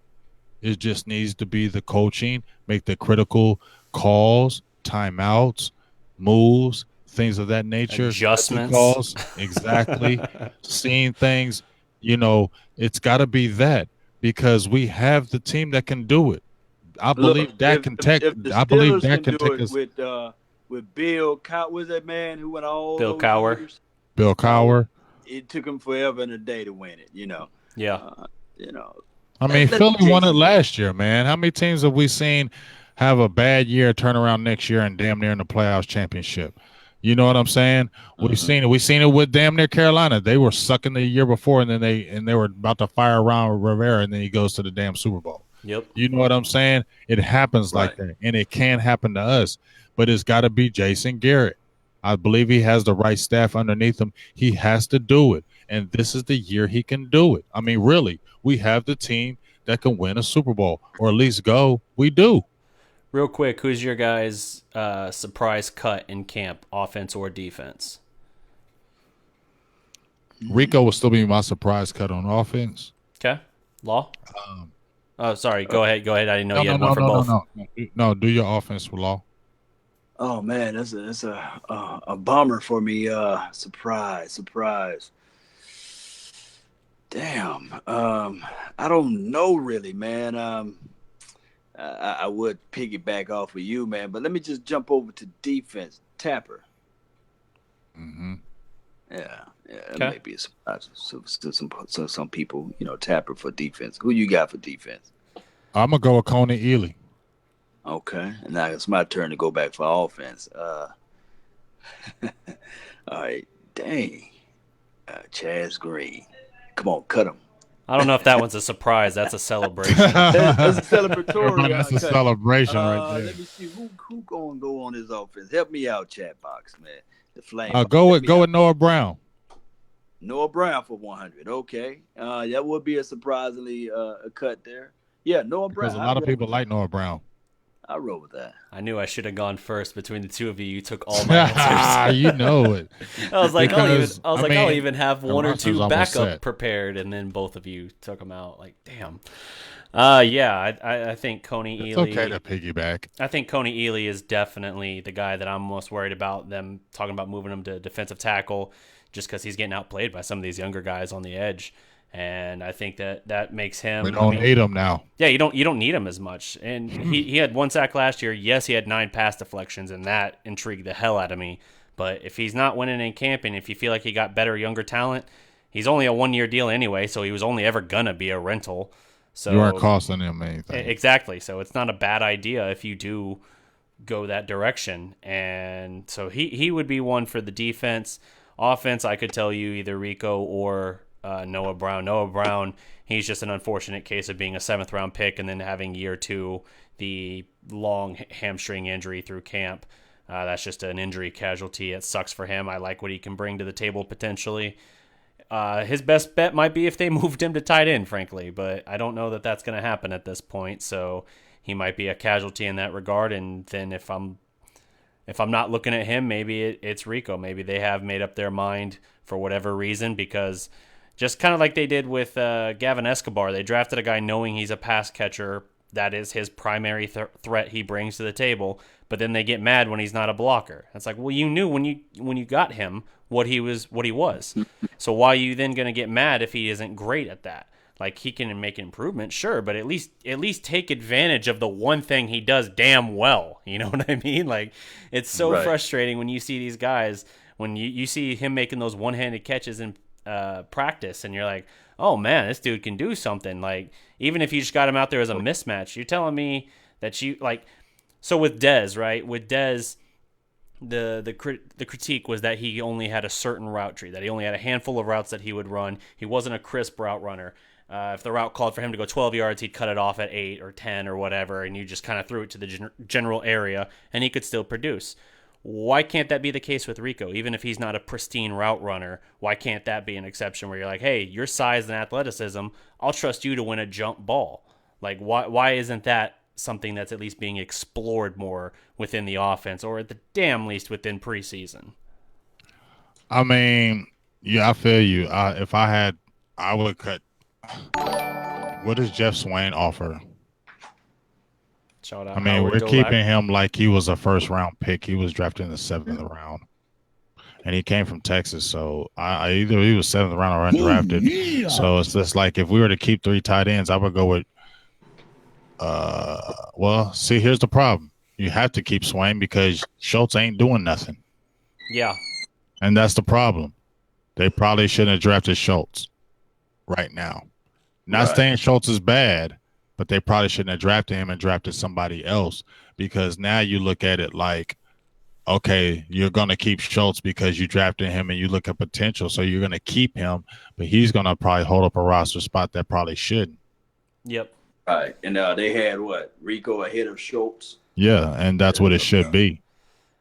It just needs to be the coaching, make the critical calls, timeouts, moves, things of that nature. Adjustments. Calls, exactly. Seeing things, it's got to be that because we have the team that can do it. I believe that can take. I believe that can take us with Bill Cowher. Was that man who went all Bill those Cowher? years? Bill Cowher. It took him forever and a day to win it. Yeah. I mean, Philly won it last year, man. How many teams have we seen have a bad year, turn around next year, and damn near in the playoffs championship? You know what I'm saying? We've seen it. We've seen it with damn near Carolina. They were sucking the year before, and then they were about to fire Ron Rivera, and then he goes to the damn Super Bowl. Yep. You know what I'm saying? It happens like that, and it can happen to us. But it's got to be Jason Garrett. I believe he has the right staff underneath him. He has to do it, and this is the year he can do it. I mean, really, we have the team that can win a Super Bowl, or at least go. We do. Real quick, who's your guys' surprise cut in camp, offense or defense? Rico will still be my surprise cut on offense. Okay. Law? Sorry. Go ahead. I didn't know you had one for both. No, do your offense for Law. Oh, man, that's a bummer for me. Surprise. Damn. I don't know really, man. I would piggyback off of you, man, but let me just jump over to defense. Tapper. Mm-hmm. Yeah, it may be a surprise to some people, Tapper for defense. Who you got for defense? I'm gonna go with Coney Ealy. Okay, and now it's my turn to go back for offense. All right, dang, Chaz Green. Come on, cut him. I don't know if that one's a surprise. That's a celebration. That's a celebratory. That's a celebration right there. Let me see who gonna go on his offense. Help me out, chat box, man. The flame. Go with Noah Brown. Noah Brown for 100. Okay, that would be a surprisingly a cut there. Yeah, Noah Brown. Because a lot of people like Noah Brown. I roll with that. I knew I should have gone first between the two of you. You took all my answers. You know it. I was like, I'll even have one or two backup prepared, and then both of you took them out. Like, damn. I think Coney Ealy. It's okay to piggyback. I think Coney Ealy is definitely the guy that I'm most worried about. Them talking about moving him to defensive tackle, just because he's getting outplayed by some of these younger guys on the edge. And I think that makes him. We don't need him now. Yeah, you don't need him as much. And he had 1 sack last year. Yes, he had 9 pass deflections, and that intrigued the hell out of me. But if he's not winning in camp, and if you feel like he got better, younger talent, he's only a 1-year deal anyway, so he was only ever gonna be a rental. So you aren't costing him anything. Exactly. So it's not a bad idea if you do go that direction. And so he would be one for the defense. Offense, I could tell you either Rico or Noah Brown. Noah Brown, he's just an unfortunate case of being a 7th-round pick and then having year 2 the long hamstring injury through camp. That's just an injury casualty. It sucks for him. I like what he can bring to the table potentially. His best bet might be if they moved him to tight end, frankly, but I don't know that that's going to happen at this point. So he might be a casualty in that regard. And then if I'm not looking at him, maybe it's Rico. Maybe they have made up their mind for whatever reason, because just kind of like they did with Gavin Escobar, they drafted a guy knowing he's a pass catcher. That is his primary threat he brings to the table. But then they get mad when he's not a blocker. It's like, well, you knew when you got him what he was. So why are you then going to get mad if he isn't great at that? Like, he can make improvements, sure, but at least take advantage of the one thing he does damn well. You know what I mean? Like, it's so frustrating when you see these guys, when you see him making those one-handed catches in practice, and you're like, oh man, this dude can do something. Like, even if you just got him out there as a mismatch, you're telling me that you like. So with Dez, right? With Dez, the critique was that he only had a certain route tree, that he only had a handful of routes that he would run. He wasn't a crisp route runner. If the route called for him to go 12 yards, he'd cut it off at 8 or 10 or whatever, and you just kind of threw it to the general area, and he could still produce. Why can't that be the case with Rico? Even if he's not a pristine route runner, why can't that be an exception where you're like, hey, your size and athleticism, I'll trust you to win a jump ball? Like, why isn't that something that's at least being explored more within the offense, or at the damn least within preseason? I mean, yeah, I feel you. If I had, I would cut. What does Jeff Swain offer? Shout I out mean, Howard we're Dolak. keeping him like he was a first round pick. He was drafted in the 7th round, and he came from Texas. So I either he was 7th round or undrafted. Yeah. So it's just like if we were to keep 3 tight ends, I would go with. Well, see, here's the problem. You have to keep Swain because Schultz ain't doing nothing, Yeah. and that's the problem. They probably shouldn't have drafted Schultz right now. Not saying Schultz is bad, but they probably shouldn't have drafted him and drafted somebody else, because now you look at it like, okay, you're going to keep Schultz because you drafted him and you look at potential, so you're going to keep him, but he's going to probably hold up a roster spot that probably shouldn't. Yep. Right. And they had Rico ahead of Schultz. Yeah, and that's what it should be.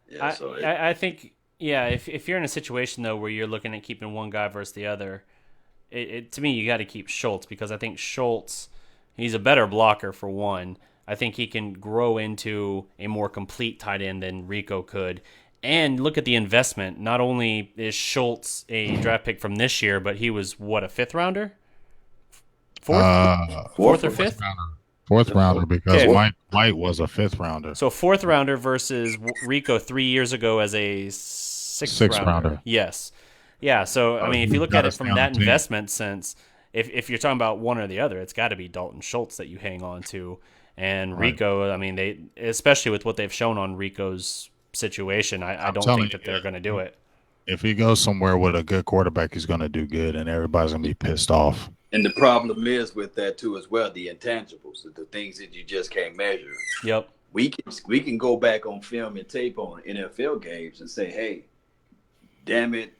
Yeah, I think, yeah, if you're in a situation, though, where you're looking at keeping one guy versus the other, to me, you got to keep Schultz, because I think Schultz, he's a better blocker for one. I think he can grow into a more complete tight end than Rico could. And look at the investment. Not only is Schultz a draft pick from this year, but he was, what, a 5th rounder? Fourth or fifth? Fourth rounder, because Mike White was a 5th rounder. So 4th rounder versus Rico 3 years ago as a 6th rounder. Yes. Yeah, so, I mean, if you look at it from that investment sense, if you're talking about one or the other, it's got to be Dalton Schultz that you hang on to. And Rico, I mean, they, especially with what they've shown on Rico's situation, I don't think that they're going to do it. If he goes somewhere with a good quarterback, he's going to do good, and everybody's going to be pissed off. And the problem is with that too as well, the intangibles, the things that you just can't measure. Yep. We can go back on film and tape on NFL games and say, hey, damn it,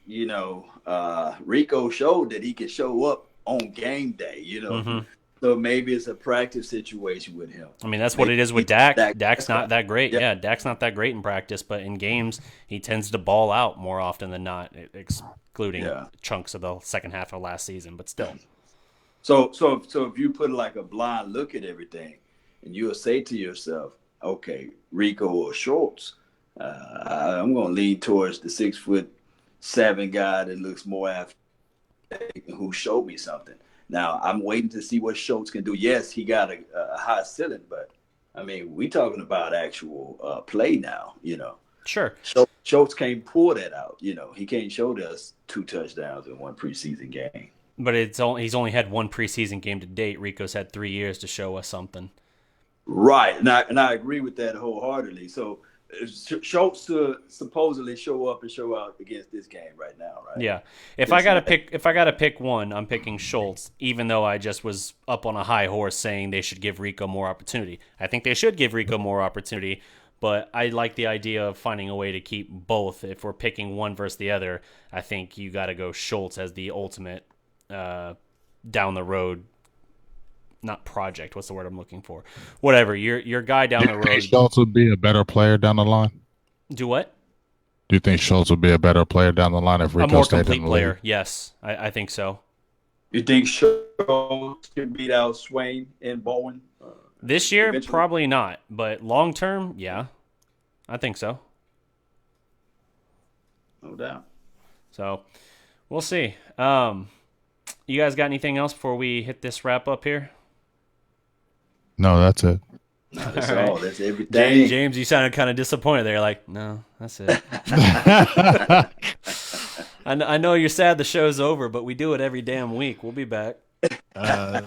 Rico showed that he could show up on game day, Mm-hmm. So maybe it's a practice situation with him. I mean, that's what it is with Dak. Dak's not that great. Yeah, Dak's not that great in practice, but in games, he tends to ball out more often than not, excluding chunks of the second half of last season, but still. So if you put like a blind look at everything, and you'll say to yourself, okay, Rico or Schultz, I'm going to lean towards the 6'7" guy that looks more athletic, who showed me something. Now, I'm waiting to see what Schultz can do. Yes, he got a high ceiling, but, I mean, we talking about actual play now, Sure. Schultz can't pull that out. He can't show us 2 touchdowns in one preseason game. But he's only had one preseason game to date. Rico's had 3 years to show us something. Right, and I agree with that wholeheartedly. So Schultz to supposedly show up and show out against this game right now, right? Yeah. If I gotta pick one, I'm picking Schultz, even though I just was up on a high horse saying they should give Rico more opportunity. I think they should give Rico more opportunity, but I like the idea of finding a way to keep both. If we're picking one versus the other, I think you got to go Schultz as the ultimate down the road. Not project. What's the word I'm looking for? Whatever. Your guy down the road. Do you think Schultz would be a better player down the line? Do what? Do you think Schultz would be a better player down the line if Rico stayed in the league? A more complete player. Yes, I think so. You think Schultz can beat out Swain and Bowen? This year, eventually? Probably not. But long term, yeah, I think so. No doubt. So we'll see. You guys got anything else before we hit this wrap up here? No, that's it. No, that's all. That's everything. James, you sounded kind of disappointed there. Like, no, that's it. I know you're sad the show's over, but we do it every damn week. We'll be back. No,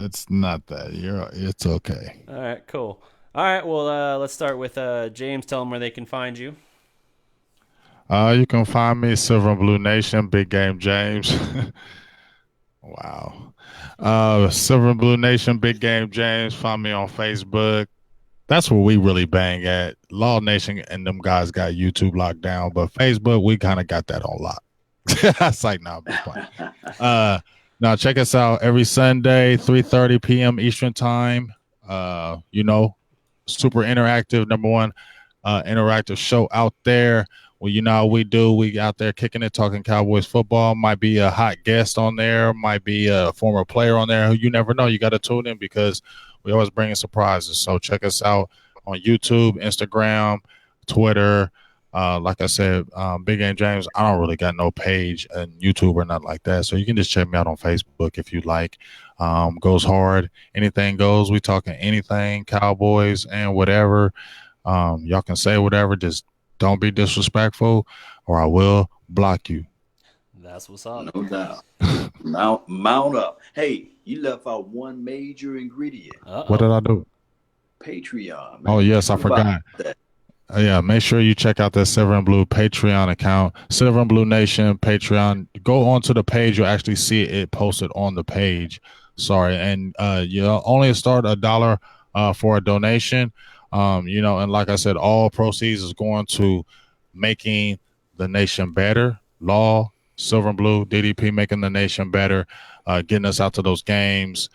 it's not that. It's okay. All right, cool. All right, well, let's start with James. Tell them where they can find you. You can find me Silver and Blue Nation, Big Game James. Wow. Silver and Blue Nation, Big Game James. Find me on Facebook, That's where we really bang at. Law Nation and them guys got YouTube locked down, but Facebook, we kind of got that on lock. It's like, nah, I'm just playing. Now check us out every Sunday, 3:30 p.m. Eastern time. Super interactive, number one interactive show out there. Well, you know how we do. We out there kicking it, talking Cowboys football. Might be a hot guest on there. Might be a former player on there who you never know. You got to tune in because we always bring in surprises. So check us out on YouTube, Instagram, Twitter. Like I said, Big Game James, I don't really got no page on YouTube or nothing like that. So you can just check me out on Facebook if you like. Goes hard. Anything goes. We talking anything, Cowboys and whatever. Y'all can say whatever. Just don't be disrespectful or I will block you. That's what's up. No doubt. Mount up. Hey, you left out one major ingredient. What did I do? Patreon. Man. Oh, yes, I forgot. Yeah, make sure you check out that Silver and Blue Patreon account. Silver and Blue Nation Patreon. Go onto the page. You'll actually see it posted on the page. Sorry. And you'll only start $1 for a donation. And like I said, all proceeds is going to making the nation better. Law, Silver and Blue, DDP making the nation better, getting us out to those games,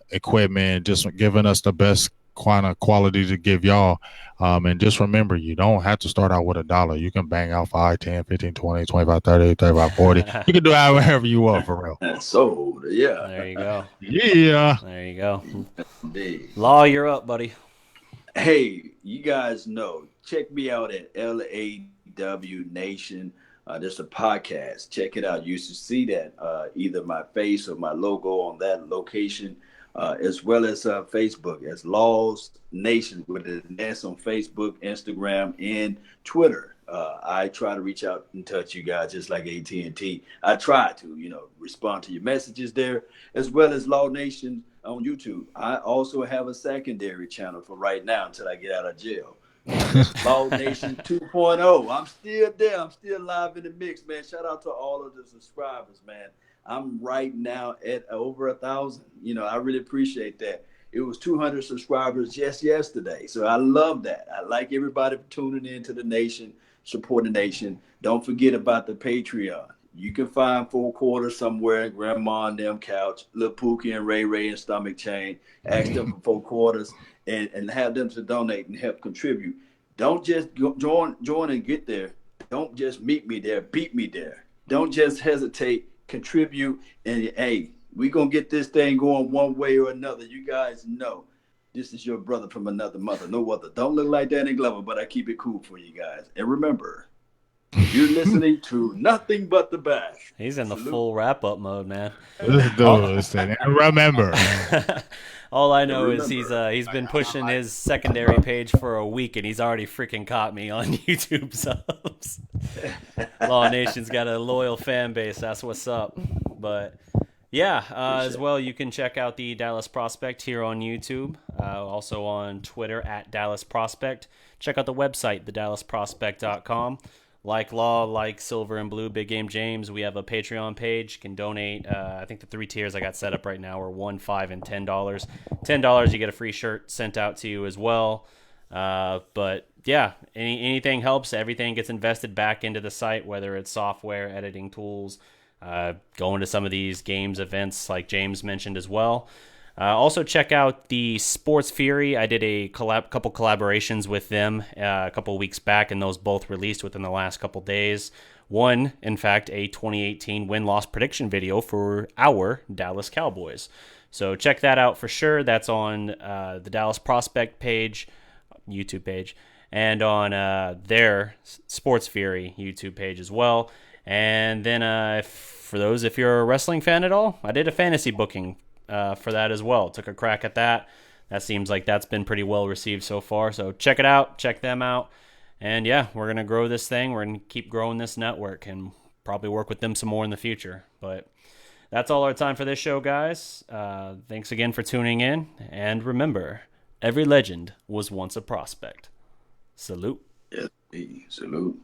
equipment, just giving us the best kind of quality to give y'all. And just remember, you don't have to start out with $1. You can bang out 5, 10, 15, 20, 25, 30, 35, 40. You can do however you want for real. That's sold. Yeah. There you go. Yeah. There you go. Indeed. Law, you're up, buddy. Hey, you guys know, check me out at LAW Nation. There's a podcast. Check it out. You should see that either my face or my logo on that location, as well as Facebook as Laws Nation with an S on Facebook, Instagram, and Twitter. I try to reach out and touch you guys just like AT&T. I try to, respond to your messages there, as well as Law Nation on YouTube. I also have a secondary channel for right now until I get out of jail. Law Nation 2.0. I'm still there. I'm still live in the mix, man. Shout out to all of the subscribers, man. I'm right now at over 1,000. I really appreciate that. It was 200 subscribers just yesterday. So I love that. I like everybody tuning into the nation, support the nation. Don't forget about the Patreon. You can find 4 quarters somewhere in Grandma and them couch, Lil Pookie and Ray Ray and Stomach Chain. Ask them for 4 quarters and have them to donate and help contribute. Don't just join and get there. Don't just meet me there, beat me there. Don't just hesitate, contribute, and hey, we're going to get this thing going one way or another. You guys know this is your brother from another mother, no other. Don't look like Danny Glover, but I keep it cool for you guys. And remember, you're listening to Nothing But the Bash. He's in the full wrap-up mode, man. Remember. All I know is he's been pushing his secondary page for a week, and he's already freaking caught me on YouTube subs. Law Nation's got a loyal fan base. That's what's up. But yeah, as well, you can check out the Dallas Prospect here on YouTube. Also on Twitter at Dallas Prospect. Check out the website, thedallasprospect.com. Like Law, like Silver and Blue, Big Game James, we have a Patreon page. You can donate. I think the 3 tiers I got set up right now are $1, $5, and $10. $10, you get a free shirt sent out to you as well. But yeah, anything helps. Everything gets invested back into the site, whether it's software, editing tools, going to some of these games, events like James mentioned as well. Also check out the Sports Fury. I did a couple collaborations with them a couple weeks back, and those both released within the last couple days. One, in fact, a 2018 win-loss prediction video for our Dallas Cowboys. So check that out for sure. That's on the Dallas Prospect page, YouTube page, and on their Sports Fury YouTube page as well. And then for those, if you're a wrestling fan at all, I did a fantasy booking for that as well. Took a crack at that. That seems like that's been pretty well received so far. So check it out. Check them out. And yeah, we're going to grow this thing. We're going to keep growing this network and probably work with them some more in the future. But that's all our time for this show, guys. Thanks again for tuning in. And remember, every legend was once a prospect. Salute. Yes, salute.